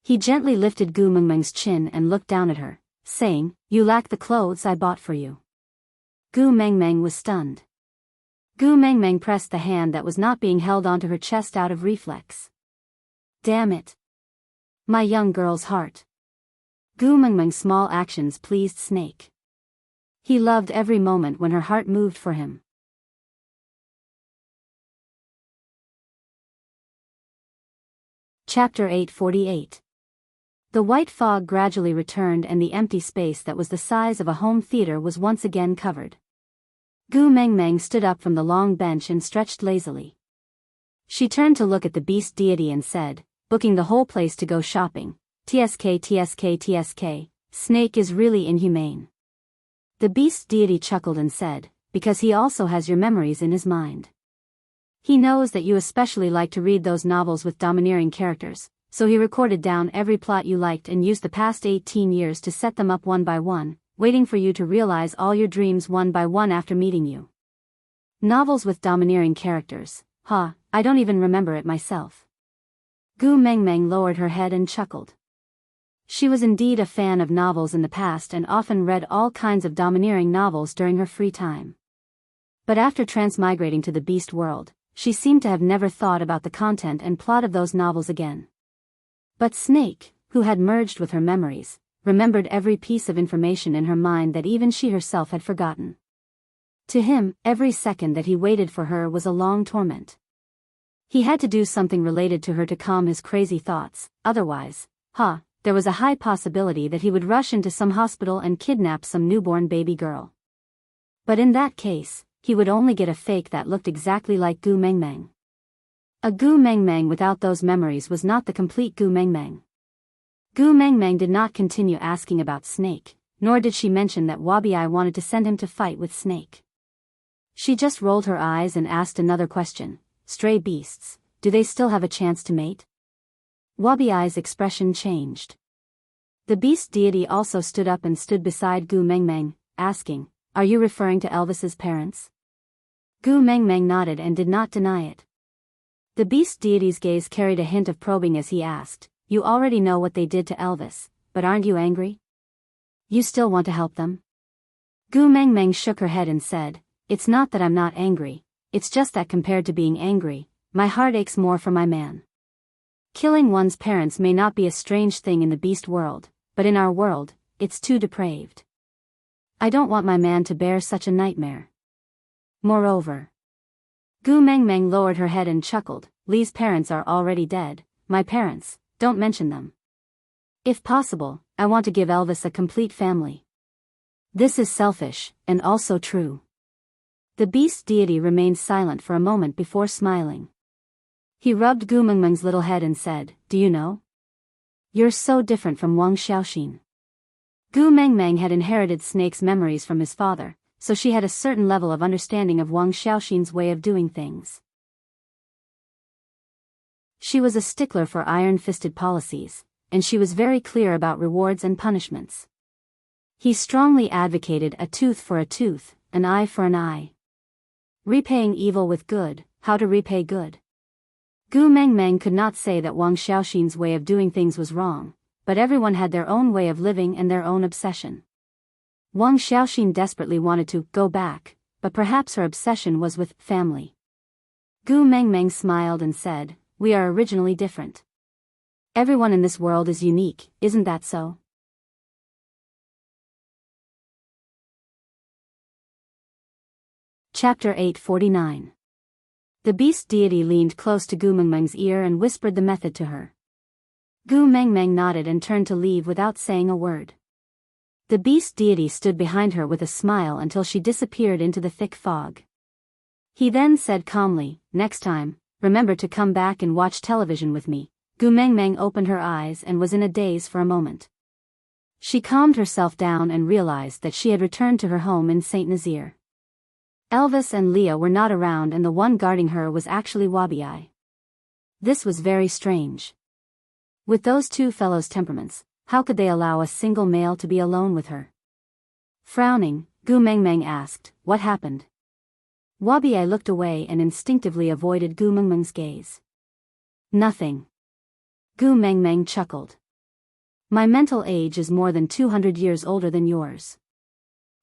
He gently lifted Gu Mengmeng's chin and looked down at her, saying, "You lack the clothes I bought for you." Gu Mengmeng was stunned. Gu Mengmeng pressed the hand that was not being held onto her chest out of reflex. "Damn it. My young girl's heart." Gu Mengmeng's small actions pleased Snake. He loved every moment when her heart moved for him. Chapter 848. The white fog gradually returned and the empty space that was the size of a home theater was once again covered. Gu Mengmeng stood up from the long bench and stretched lazily. She turned to look at the beast deity and said, booking the whole place to go shopping, TSK, Snake is really inhumane." The beast deity chuckled and said, "Because he also has your memories in his mind. He knows that you especially like to read those novels with domineering characters, so he recorded down every plot you liked and used the past 18 years to set them up one by one, waiting for you to realize all your dreams one by one after meeting you." Novels with domineering characters, I don't even remember it myself. Gu Mengmeng lowered her head and chuckled. She was indeed a fan of novels in the past and often read all kinds of domineering novels during her free time. But after transmigrating to the beast world, she seemed to have never thought about the content and plot of those novels again. But Snake, who had merged with her memories, remembered every piece of information in her mind that even she herself had forgotten. To him, every second that he waited for her was a long torment. He had to do something related to her to calm his crazy thoughts, otherwise, there was a high possibility that he would rush into some hospital and kidnap some newborn baby girl. But in that case, he would only get a fake that looked exactly like Gu Mengmeng. A Gu Mengmeng without those memories was not the complete Gu Mengmeng. Gu Mengmeng did not continue asking about Snake, nor did she mention that Wabi-Ai wanted to send him to fight with Snake. She just rolled her eyes and asked another question. Stray beasts, do they still have a chance to mate? Wabi-Ai's expression changed. The beast deity also stood up and stood beside Gu Mengmeng, asking, "Are you referring to Elvis's parents?" Gu Mengmeng nodded and did not deny it. The beast deity's gaze carried a hint of probing as he asked, "You already know what they did to Elvis, but aren't you angry? You still want to help them?" Gu Mengmeng shook her head and said, "It's not that I'm not angry, it's just that compared to being angry, my heart aches more for my man. Killing one's parents may not be a strange thing in the beast world, but in our world, it's too depraved. I don't want my man to bear such a nightmare. Moreover..." Gu Mengmeng lowered her head and chuckled, "Li's parents are already dead, my parents, don't mention them. If possible, I want to give Elvis a complete family. This is selfish, and also true." The beast deity remained silent for a moment before smiling. He rubbed Gu Mengmeng's little head and said, "Do you know? You're so different from Wang Xiaoxin." Gu Mengmeng had inherited Snake's memories from his father, so she had a certain level of understanding of Wang Xiaoxin's way of doing things. She was a stickler for iron-fisted policies, and she was very clear about rewards and punishments. He strongly advocated a tooth for a tooth, an eye for an eye. Repaying evil with good, how to repay good. Gu Mengmeng could not say that Wang Xiaoxin's way of doing things was wrong, but everyone had their own way of living and their own obsession. Wang Xiaoxin desperately wanted to go back, but perhaps her obsession was with family. Gu Mengmeng smiled and said, "We are originally different. Everyone in this world is unique, isn't that so?" Chapter 849. The beast deity leaned close to Gu Mengmeng's ear and whispered the method to her. Gu Mengmeng nodded and turned to leave without saying a word. The beast deity stood behind her with a smile until she disappeared into the thick fog. He then said calmly, "Next time, remember to come back and watch television with me." Gu Mengmeng opened her eyes and was in a daze for a moment. She calmed herself down and realized that she had returned to her home in Saint Nazaire. Elvis and Leah were not around and the one guarding her was actually Wabi. This was very strange. With those two fellows' temperaments, how could they allow a single male to be alone with her? Frowning, Gu Mengmeng asked, "What happened?" Wabi looked away and instinctively avoided Gu Mengmeng's gaze. "Nothing." Gu Mengmeng chuckled. "My mental age is more than 200 years older than yours.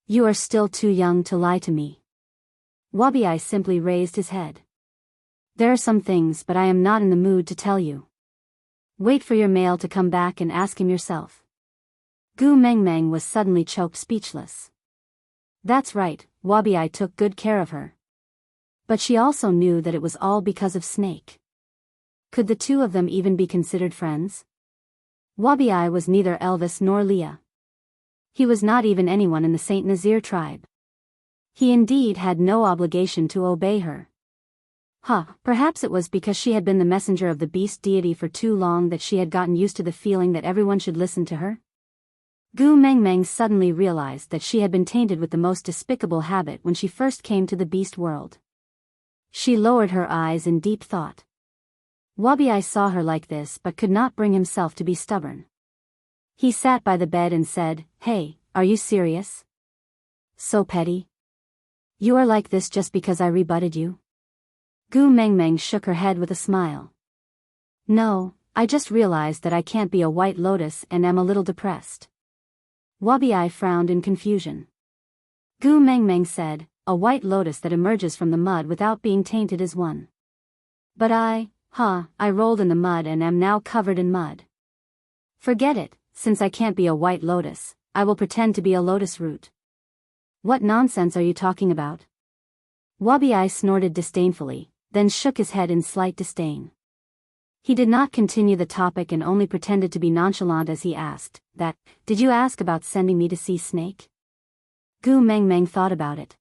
You are still too young to lie to me." Wabi simply raised his head. "There are some things but I am not in the mood to tell you. Wait for your male to come back and ask him yourself." Gu Mengmeng was suddenly choked speechless. That's right, Wabi took good care of her. But she also knew that it was all because of Snake. Could the two of them even be considered friends? Wabi was neither Elvis nor Leah. He was not even anyone in the Saint Nazaire tribe. He indeed had no obligation to obey her. Perhaps it was because she had been the messenger of the beast deity for too long that she had gotten used to the feeling that everyone should listen to her? Gu Mengmeng suddenly realized that she had been tainted with the most despicable habit when she first came to the beast world. She lowered her eyes in deep thought. Wabi saw her like this but could not bring himself to be stubborn. He sat by the bed and said, "Hey, are you serious? So petty? You are like this just because I rebutted you?" Gu Mengmeng shook her head with a smile. "No, I just realized that I can't be a white lotus and am a little depressed." Wabi frowned in confusion. Gu Mengmeng said, "A white lotus that emerges from the mud without being tainted is one. But I rolled in the mud and am now covered in mud. Forget it, since I can't be a white lotus, I will pretend to be a lotus root." "What nonsense are you talking about?" Wabi snorted disdainfully, then shook his head in slight disdain. He did not continue the topic and only pretended to be nonchalant as he asked, "Did you ask about sending me to see Snake?" Gu Mengmeng thought about it.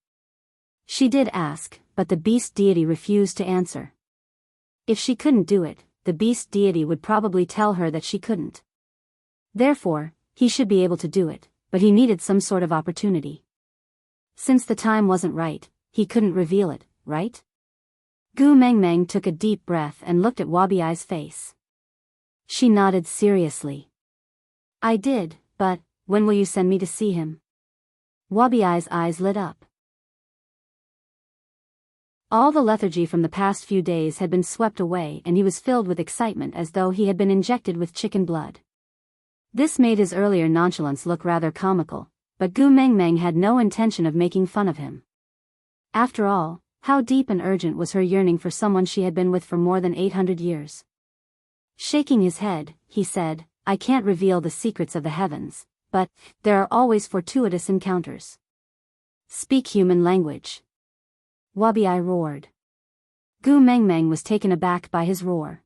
She did ask, but the beast deity refused to answer. If she couldn't do it, the beast deity would probably tell her that she couldn't. Therefore, he should be able to do it, but he needed some sort of opportunity. Since the time wasn't right, he couldn't reveal it, right? Gu Mengmeng took a deep breath and looked at Wabi's face. She nodded seriously. "I did, but when will you send me to see him?" Wabi's eyes lit up. All the lethargy from the past few days had been swept away and he was filled with excitement as though he had been injected with chicken blood. This made his earlier nonchalance look rather comical, but Gu Mengmeng had no intention of making fun of him. After all, how deep and urgent was her yearning for someone she had been with for more than 800 years? Shaking his head, he said, I can't reveal the secrets of the heavens, but there are always fortuitous encounters. Speak human language. Wabi-ai roared. Gu Mengmeng was taken aback by his roar.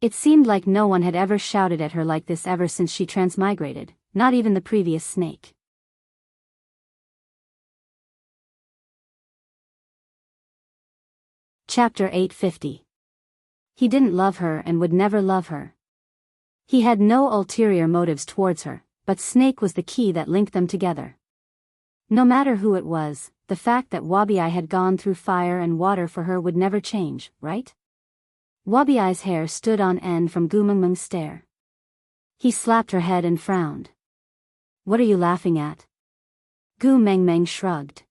It seemed like no one had ever shouted at her like this ever since she transmigrated, not even the previous snake. Chapter 850. He didn't love her and would never love her. He had no ulterior motives towards her, but Snake was the key that linked them together. No matter who it was, the fact that Wabi-ai had gone through fire and water for her would never change, right? Wabi-ai's hair stood on end from Gu Mengmeng's stare. He slapped her head and frowned. What are you laughing at? Gu Mengmeng shrugged.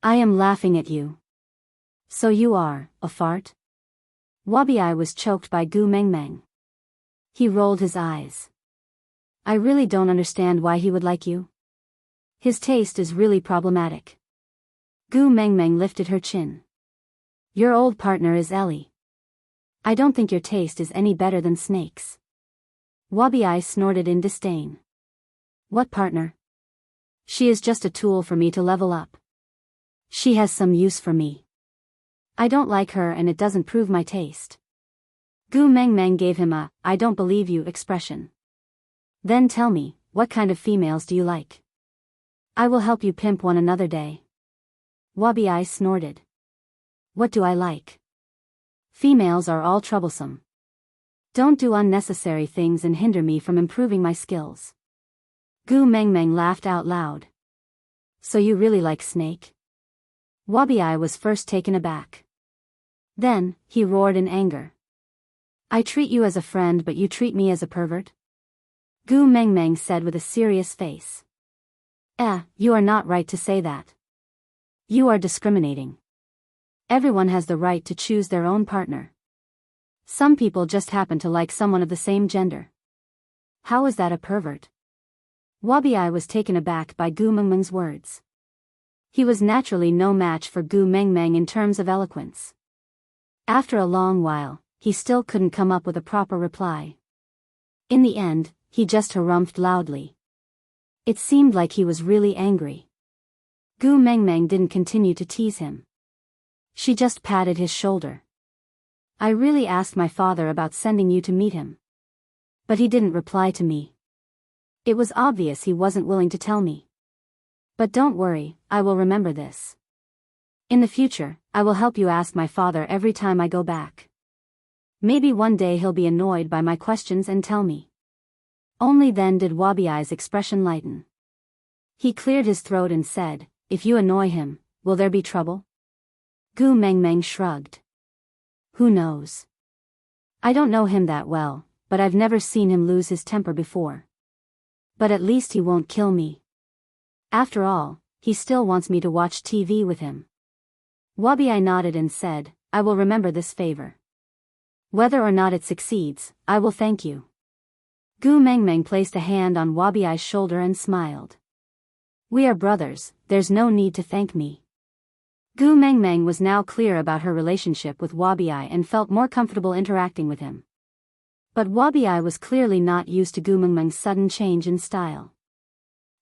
I am laughing at you. So you are, a fart? Wabi-ai was choked by Gu Mengmeng. He rolled his eyes. I really don't understand why he would like you. His taste is really problematic. Gu Mengmeng lifted her chin. Your old partner is Ellie. I don't think your taste is any better than Snake's. Wabi-ai snorted in disdain. What partner? She is just a tool for me to level up. She has some use for me. I don't like her and it doesn't prove my taste. Gu Mengmeng gave him a, I don't believe you expression. Then tell me, what kind of females do you like? I will help you pimp one another day. Wabi-ai snorted. What do I like? Females are all troublesome. Don't do unnecessary things and hinder me from improving my skills. Gu Mengmeng laughed out loud. So you really like Snake? Wabi-ai was first taken aback. Then, he roared in anger. I treat you as a friend but you treat me as a pervert? Gu Mengmeng said with a serious face. You are not right to say that. You are discriminating. Everyone has the right to choose their own partner. Some people just happen to like someone of the same gender. How is that a pervert? Wabi-ai was taken aback by Gu Mengmeng's words. He was naturally no match for Gu Mengmeng in terms of eloquence. After a long while, he still couldn't come up with a proper reply. In the end, he just harumphed loudly. It seemed like he was really angry. Gu Mengmeng didn't continue to tease him. She just patted his shoulder. I really asked my father about sending you to meet him. But he didn't reply to me. It was obvious he wasn't willing to tell me. But don't worry, I will remember this. In the future, I will help you ask my father every time I go back. Maybe one day he'll be annoyed by my questions and tell me. Only then did Wabi-ai's expression lighten. He cleared his throat and said, If you annoy him, will there be trouble? Gu Mengmeng shrugged. Who knows? I don't know him that well, but I've never seen him lose his temper before. But at least he won't kill me. After all, he still wants me to watch TV with him. Wabi-ai nodded and said, I will remember this favor. Whether or not it succeeds, I will thank you. Gu Mengmeng placed a hand on Wabi-ai's shoulder and smiled. We are brothers, there's no need to thank me. Gu Mengmeng was now clear about her relationship with Wabi-ai and felt more comfortable interacting with him. But Wabi-ai was clearly not used to Gu Mengmeng's sudden change in style.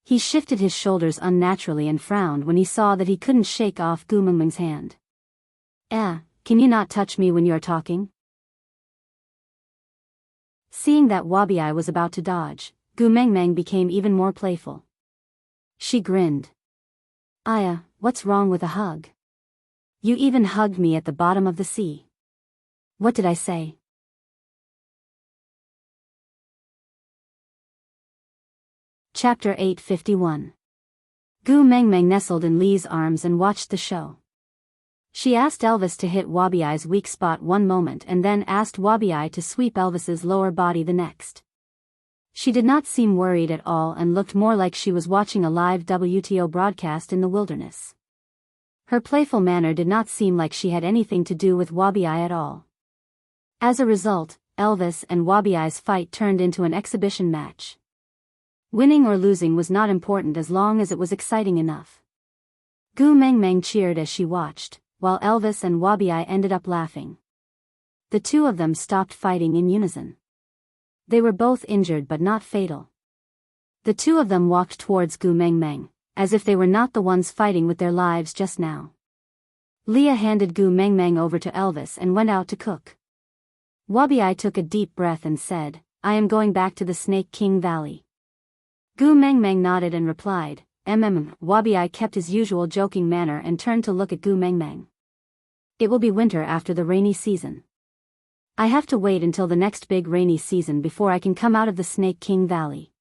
He shifted his shoulders unnaturally and frowned when he saw that he couldn't shake off Gu Mengmeng's hand. Can you not touch me when you are talking? Seeing that Wabi-ai was about to dodge, Gu Mengmeng became even more playful. She grinned. Aya, what's wrong with a hug? You even hugged me at the bottom of the sea. What did I say? Chapter 851. Gu Mengmeng nestled in Li's arms and watched the show. She asked Elvis to hit Wabi-ai's weak spot one moment and then asked Wabi-ai to sweep Elvis's lower body the next. She did not seem worried at all and looked more like she was watching a live WTO broadcast in the wilderness. Her playful manner did not seem like she had anything to do with Wabi-Ai at all. As a result, Elvis and Wabi-Ai's fight turned into an exhibition match. Winning or losing was not important as long as it was exciting enough. Gu Mengmeng cheered as she watched, while Elvis and Wabi-Ai ended up laughing. The two of them stopped fighting in unison. They were both injured but not fatal. The two of them walked towards Gu Mengmeng, as if they were not the ones fighting with their lives just now. Leah handed Gu Mengmeng over to Elvis and went out to cook. Wabi-Ai took a deep breath and said, "I am going back to the Snake King Valley." Gu Mengmeng nodded and replied, Wabi-Ai kept his usual joking manner and turned to look at Gu Mengmeng. "It will be winter after the rainy season. I have to wait until the next big rainy season before I can come out of the Snake King Valley.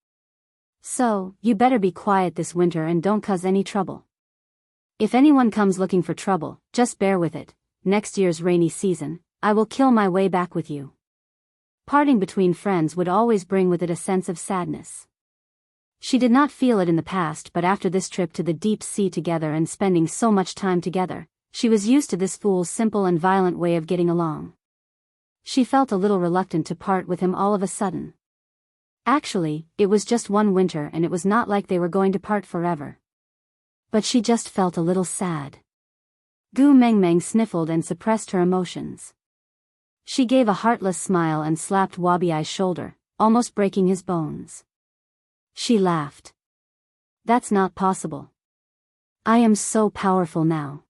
So, you better be quiet this winter and don't cause any trouble. If anyone comes looking for trouble, just bear with it. Next year's rainy season, I will kill my way back with you." Parting between friends would always bring with it a sense of sadness. She did not feel it in the past, but after this trip to the deep sea together and spending so much time together, she was used to this fool's simple and violent way of getting along. She felt a little reluctant to part with him all of a sudden. Actually, it was just one winter and it was not like they were going to part forever. But she just felt a little sad. Gu Mengmeng sniffled and suppressed her emotions. She gave a heartless smile and slapped Wabi-Ai's shoulder, almost breaking his bones. She laughed. "That's not possible. I am so powerful now.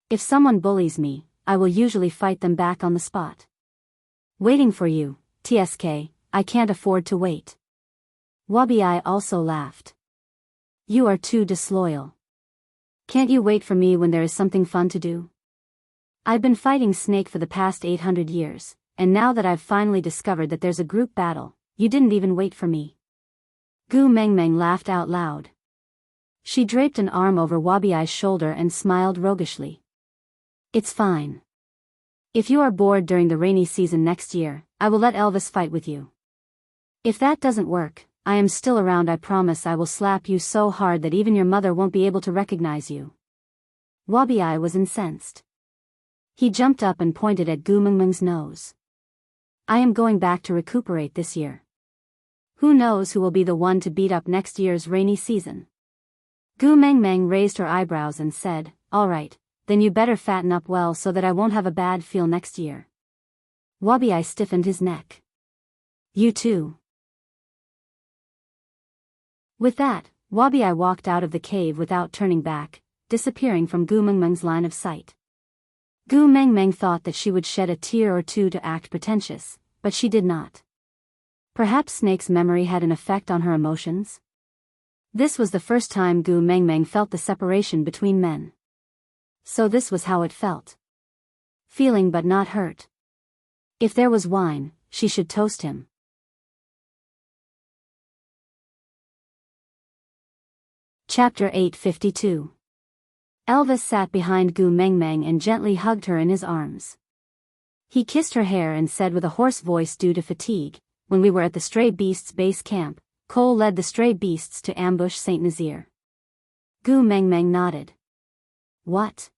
If someone bullies me, I will usually fight them back on the spot. Waiting for you, TSK, I can't afford to wait." Wabi-Ai also laughed. "You are too disloyal. Can't you wait for me when there is something fun to do? I've been fighting Snake for the past 800 years, and now that I've finally discovered that there's a group battle, you didn't even wait for me." Gu Mengmeng laughed out loud. She draped an arm over Wabi-Ai's shoulder and smiled roguishly. "It's fine. If you are bored during the rainy season next year, I will let Elvis fight with you. If that doesn't work, I am still around. I promise I will slap you so hard that even your mother won't be able to recognize you." Wabi-Ai was incensed. He jumped up and pointed at Gu Mengmeng's nose. "I am going back to recuperate this year. Who knows who will be the one to beat up next year's rainy season?" Gu Mengmeng raised her eyebrows and said, "All right, then you better fatten up well so that I won't have a bad feel next year." Wabi-Ai stiffened his neck. "You too." With that, Wabi-Ai walked out of the cave without turning back, disappearing from Gu Mengmeng's line of sight. Gu Mengmeng thought that she would shed a tear or two to act pretentious, but she did not. Perhaps Snake's memory had an effect on her emotions? This was the first time Gu Mengmeng felt the separation between men. So this was how it felt. Feeling but not hurt. If there was wine, she should toast him. Chapter 852. Elvis sat behind Gu Mengmeng and gently hugged her in his arms. He kissed her hair and said with a hoarse voice due to fatigue, "When we were at the Stray Beasts base camp, Cole led the Stray Beasts to ambush Saint Nazaire." Gu Mengmeng nodded. "What?"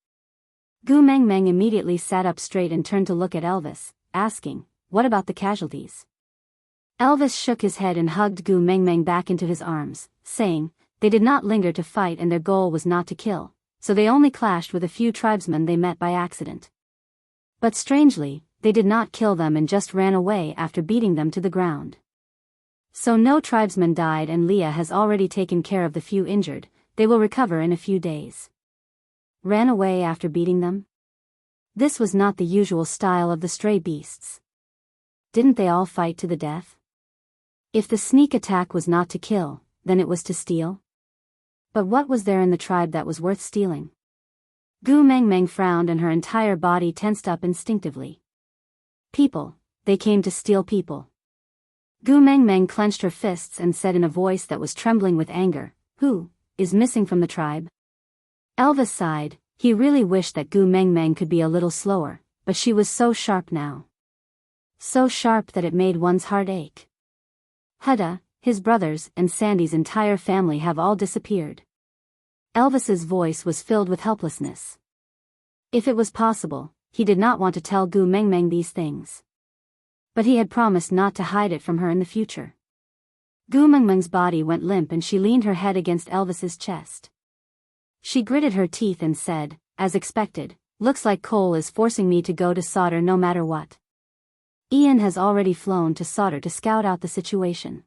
Gu Mengmeng immediately sat up straight and turned to look at Elvis, asking, "What about the casualties?" Elvis shook his head and hugged Gu Mengmeng back into his arms, saying, "They did not linger to fight and their goal was not to kill, so they only clashed with a few tribesmen they met by accident. But strangely, they did not kill them and just ran away after beating them to the ground. So no tribesmen died and Leah has already taken care of the few injured. They will recover in a few days." Ran away after beating them? This was not the usual style of the Stray Beasts. Didn't they all fight to the death? If the sneak attack was not to kill, then it was to steal? But what was there in the tribe that was worth stealing? Gu Mengmeng frowned and her entire body tensed up instinctively. People. They came to steal people. Gu Mengmeng clenched her fists and said in a voice that was trembling with anger, "Who is missing from the tribe?" Elvis sighed. He really wished that Gu Mengmeng could be a little slower, but she was so sharp now. So sharp that it made one's heart ache. Huda, his brothers, and Sandy's entire family have all disappeared. Elvis's voice was filled with helplessness. If it was possible, he did not want to tell Gu Mengmeng these things. But he had promised not to hide it from her in the future. Gu Mengmeng's body went limp and she leaned her head against Elvis's chest. She gritted her teeth and said, as expected, "Looks like Cole is forcing me to go to Sauter no matter what. Ian has already flown to Sauter to scout out the situation.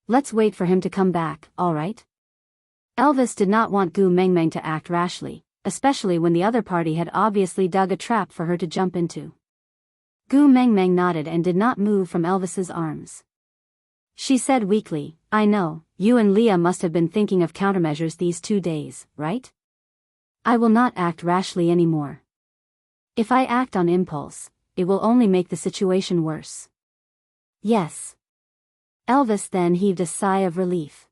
Let's wait for him to come back, alright?" Elvis did not want Gu Mengmeng to act rashly, especially when the other party had obviously dug a trap for her to jump into. Gu Mengmeng nodded and did not move from Elvis's arms. She said weakly, "I know, you and Leah must have been thinking of countermeasures these 2 days, right? I will not act rashly anymore. If I act on impulse, it will only make the situation worse." "Yes." Elvis then heaved a sigh of relief.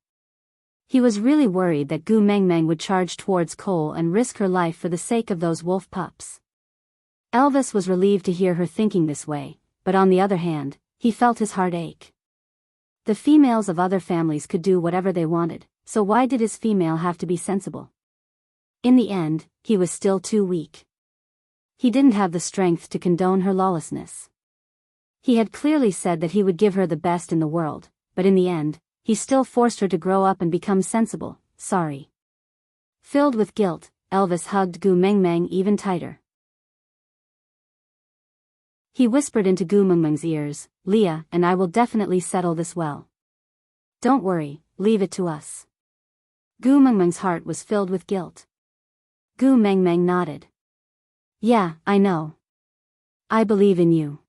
He was really worried that Gu Mengmeng would charge towards Cole and risk her life for the sake of those wolf pups. Elvis was relieved to hear her thinking this way, but on the other hand, he felt his heart ache. The females of other families could do whatever they wanted, so why did his female have to be sensible? In the end, he was still too weak. He didn't have the strength to condone her lawlessness. He had clearly said that he would give her the best in the world, but in the end, he still forced her to grow up and become sensible. Sorry. Filled with guilt, Elvis hugged Gu Mengmeng even tighter. He whispered into Gu Mengmeng's ears, "Leah and I will definitely settle this well. Don't worry, leave it to us." Gu Mengmeng's heart was filled with guilt. Gu Mengmeng nodded. "Yeah, I know. I believe in you."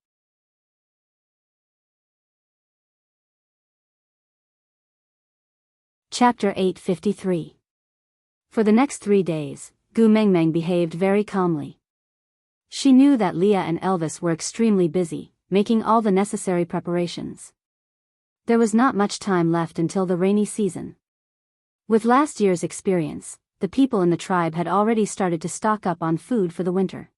Chapter 853. For the next 3 days, Gu Mengmeng behaved very calmly. She knew that Leah and Elvis were extremely busy, making all the necessary preparations. There was not much time left until the rainy season. With last year's experience, the people in the tribe had already started to stock up on food for the winter.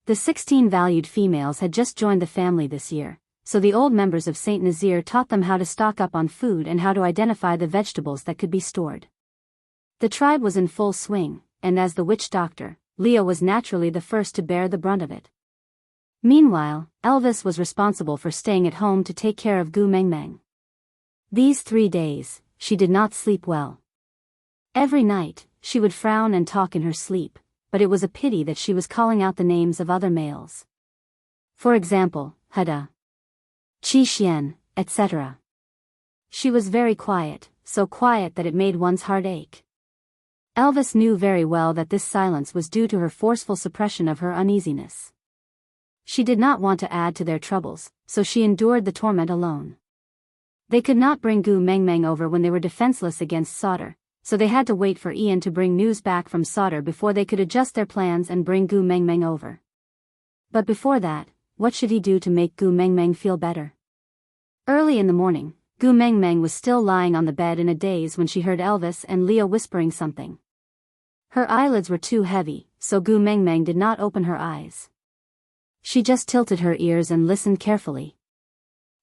The 16 valued females had just joined the family this year, so the old members of Saint Nazir taught them how to stock up on food and how to identify the vegetables that could be stored. The tribe was in full swing, and as the witch doctor, Leah was naturally the first to bear the brunt of it. Meanwhile, Elvis was responsible for staying at home to take care of Gu Mengmeng. These 3 days, she did not sleep well. Every night, she would frown and talk in her sleep, but it was a pity that she was calling out the names of other males. For example, Hada, Qi Xian, etc. She was very quiet, so quiet that it made one's heart ache. Elvis knew very well that this silence was due to her forceful suppression of her uneasiness. She did not want to add to their troubles, so she endured the torment alone. They could not bring Gu Mengmeng over when they were defenseless against Sauter, so they had to wait for Ian to bring news back from Sauter before they could adjust their plans and bring Gu Mengmeng over. But before that, what should he do to make Gu Mengmeng feel better? Early in the morning, Gu Mengmeng was still lying on the bed in a daze when she heard Elvis and Leah whispering something. Her eyelids were too heavy, so Gu Mengmeng did not open her eyes. She just tilted her ears and listened carefully.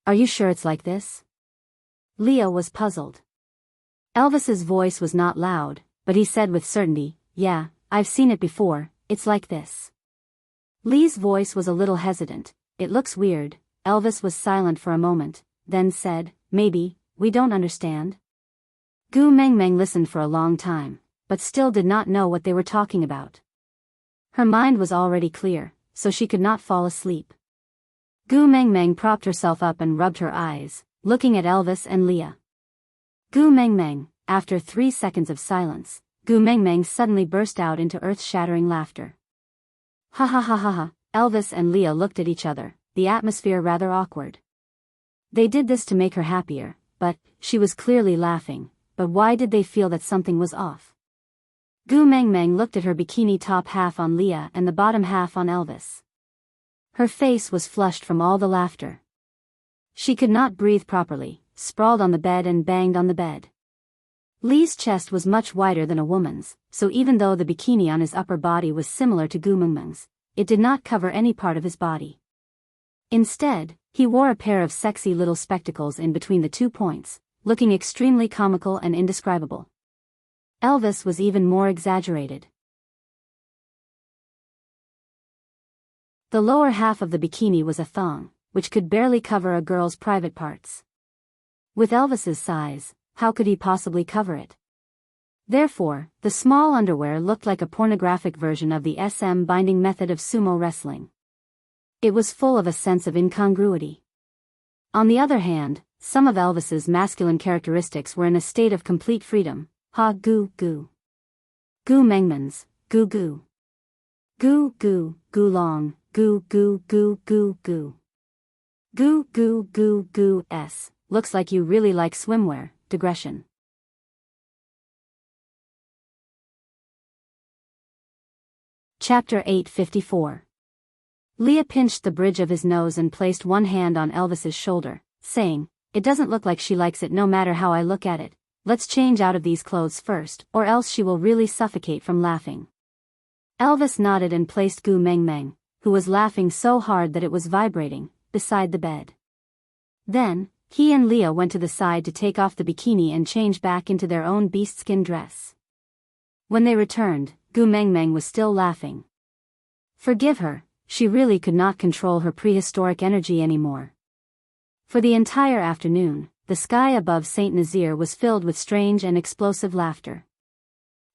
"Are you sure it's like this?" Leah was puzzled. Elvis's voice was not loud, but he said with certainty, "Yeah, I've seen it before, it's like this." Lee's voice was a little hesitant. "It looks weird." Elvis was silent for a moment, then said, "Maybe, we don't understand." Gu Mengmeng listened for a long time, but still did not know what they were talking about. Her mind was already clear, so she could not fall asleep. Gu Mengmeng propped herself up and rubbed her eyes, looking at Elvis and Leah. Gu Mengmeng, after 3 seconds of silence, Gu Mengmeng suddenly burst out into earth-shattering laughter. Ha ha ha ha ha. Elvis and Leah looked at each other, the atmosphere rather awkward. They did this to make her happier, but she was clearly laughing, but why did they feel that something was off? Gu Mengmeng looked at her bikini top half on Leah and the bottom half on Elvis. Her face was flushed from all the laughter. She could not breathe properly, sprawled on the bed and banged on the bed. Lee's chest was much wider than a woman's, so even though the bikini on his upper body was similar to Gu Mengmeng's, it did not cover any part of his body. Instead, he wore a pair of sexy little spectacles in between the 2 points, looking extremely comical and indescribable. Elvis was even more exaggerated. The lower half of the bikini was a thong, which could barely cover a girl's private parts. With Elvis's size, how could he possibly cover it? Therefore, the small underwear looked like a pornographic version of the SM binding method of sumo wrestling. It was full of a sense of incongruity. On the other hand, some of Elvis's masculine characteristics were in a state of complete freedom. Ha goo goo. Goo mengmans, goo goo. Goo goo, goo long, goo goo goo goo goo. Goo goo goo goo s. Looks like you really like swimwear. Digression. Chapter 854. Leah pinched the bridge of his nose and placed one hand on Elvis's shoulder, saying, "It doesn't look like she likes it no matter how I look at it. Let's change out of these clothes first, or else she will really suffocate from laughing." Elvis nodded and placed Gu Meng Meng, who was laughing so hard that it was vibrating, beside the bed. Then, he and Leah went to the side to take off the bikini and change back into their own beastskin dress. When they returned, Gu Meng Meng was still laughing. Forgive her, she really could not control her prehistoric energy anymore. For the entire afternoon, the sky above St. Nazaire was filled with strange and explosive laughter.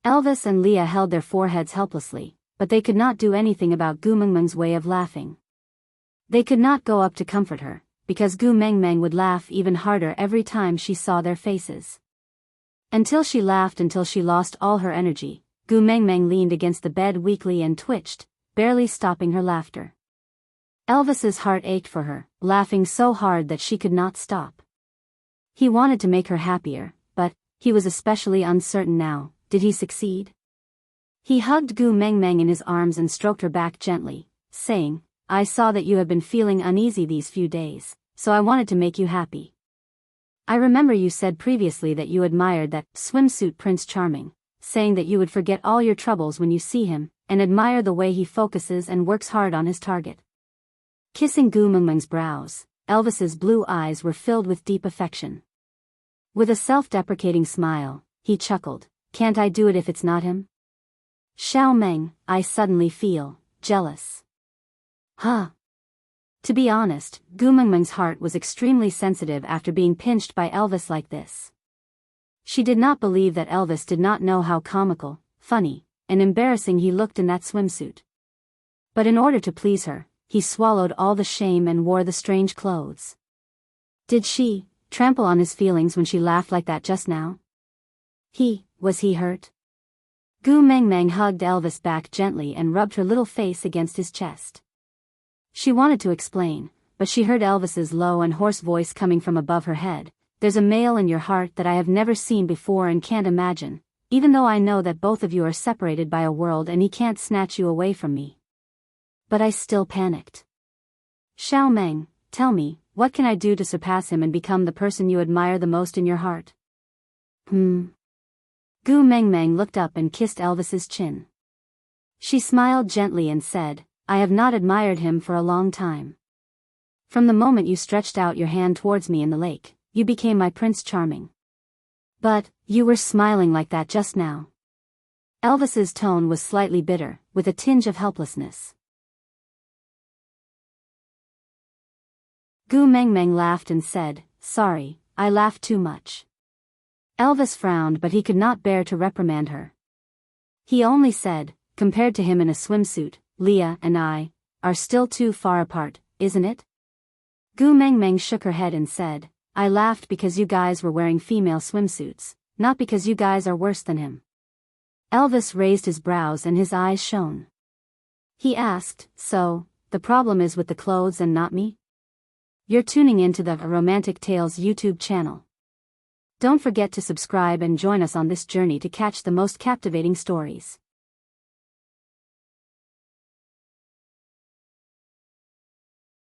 Elvis and Leah held their foreheads helplessly, but they could not do anything about Gu Meng Meng's way of laughing. They could not go up to comfort her, because Gu Meng Meng would laugh even harder every time she saw their faces. Until she laughed until she lost all her energy, Gu Meng Meng leaned against the bed weakly and twitched, barely stopping her laughter. Elvis's heart ached for her, laughing so hard that she could not stop. He wanted to make her happier, but he was especially uncertain now. Did he succeed? He hugged Gu Meng Meng in his arms and stroked her back gently, saying, "I saw that you have been feeling uneasy these few days, so I wanted to make you happy. I remember you said previously that you admired that swimsuit Prince Charming, saying that you would forget all your troubles when you see him, and admire the way he focuses and works hard on his target." Kissing Gu Meng Meng's brows, Elvis's blue eyes were filled with deep affection. With a self-deprecating smile, he chuckled, "Can't I do it if it's not him? Xiao Meng, I suddenly feel jealous." Huh. To be honest, Gu Meng Meng's heart was extremely sensitive after being pinched by Elvis like this. She did not believe that Elvis did not know how comical, funny, and embarrassing he looked in that swimsuit. But in order to please her, he swallowed all the shame and wore the strange clothes. Did she trample on his feelings when she laughed like that just now? Was he hurt? Gu Meng Meng hugged Elvis back gently and rubbed her little face against his chest. She wanted to explain, but she heard Elvis's low and hoarse voice coming from above her head. "There's a male in your heart that I have never seen before and can't imagine, even though I know that both of you are separated by a world and he can't snatch you away from me." But I still panicked. "Xiao Meng, tell me, what can I do to surpass him and become the person you admire the most in your heart?" Gu Meng Meng looked up and kissed Elvis's chin. She smiled gently and said, "I have not admired him for a long time. From the moment you stretched out your hand towards me in the lake, you became my Prince Charming. But, you were smiling like that just now." Elvis's tone was slightly bitter, with a tinge of helplessness. Gu Meng Meng laughed and said, "Sorry, I laughed too much." Elvis frowned, but he could not bear to reprimand her. He only said, "Compared to him in a swimsuit, Leah and I are still too far apart, isn't it?" Gu Meng Meng shook her head and said, "I laughed because you guys were wearing female swimsuits, not because you guys are worse than him." Elvis raised his brows and his eyes shone. He asked, "So, the problem is with the clothes and not me?" You're tuning into the Romantic Tales YouTube channel. Don't forget to subscribe and join us on this journey to catch the most captivating stories.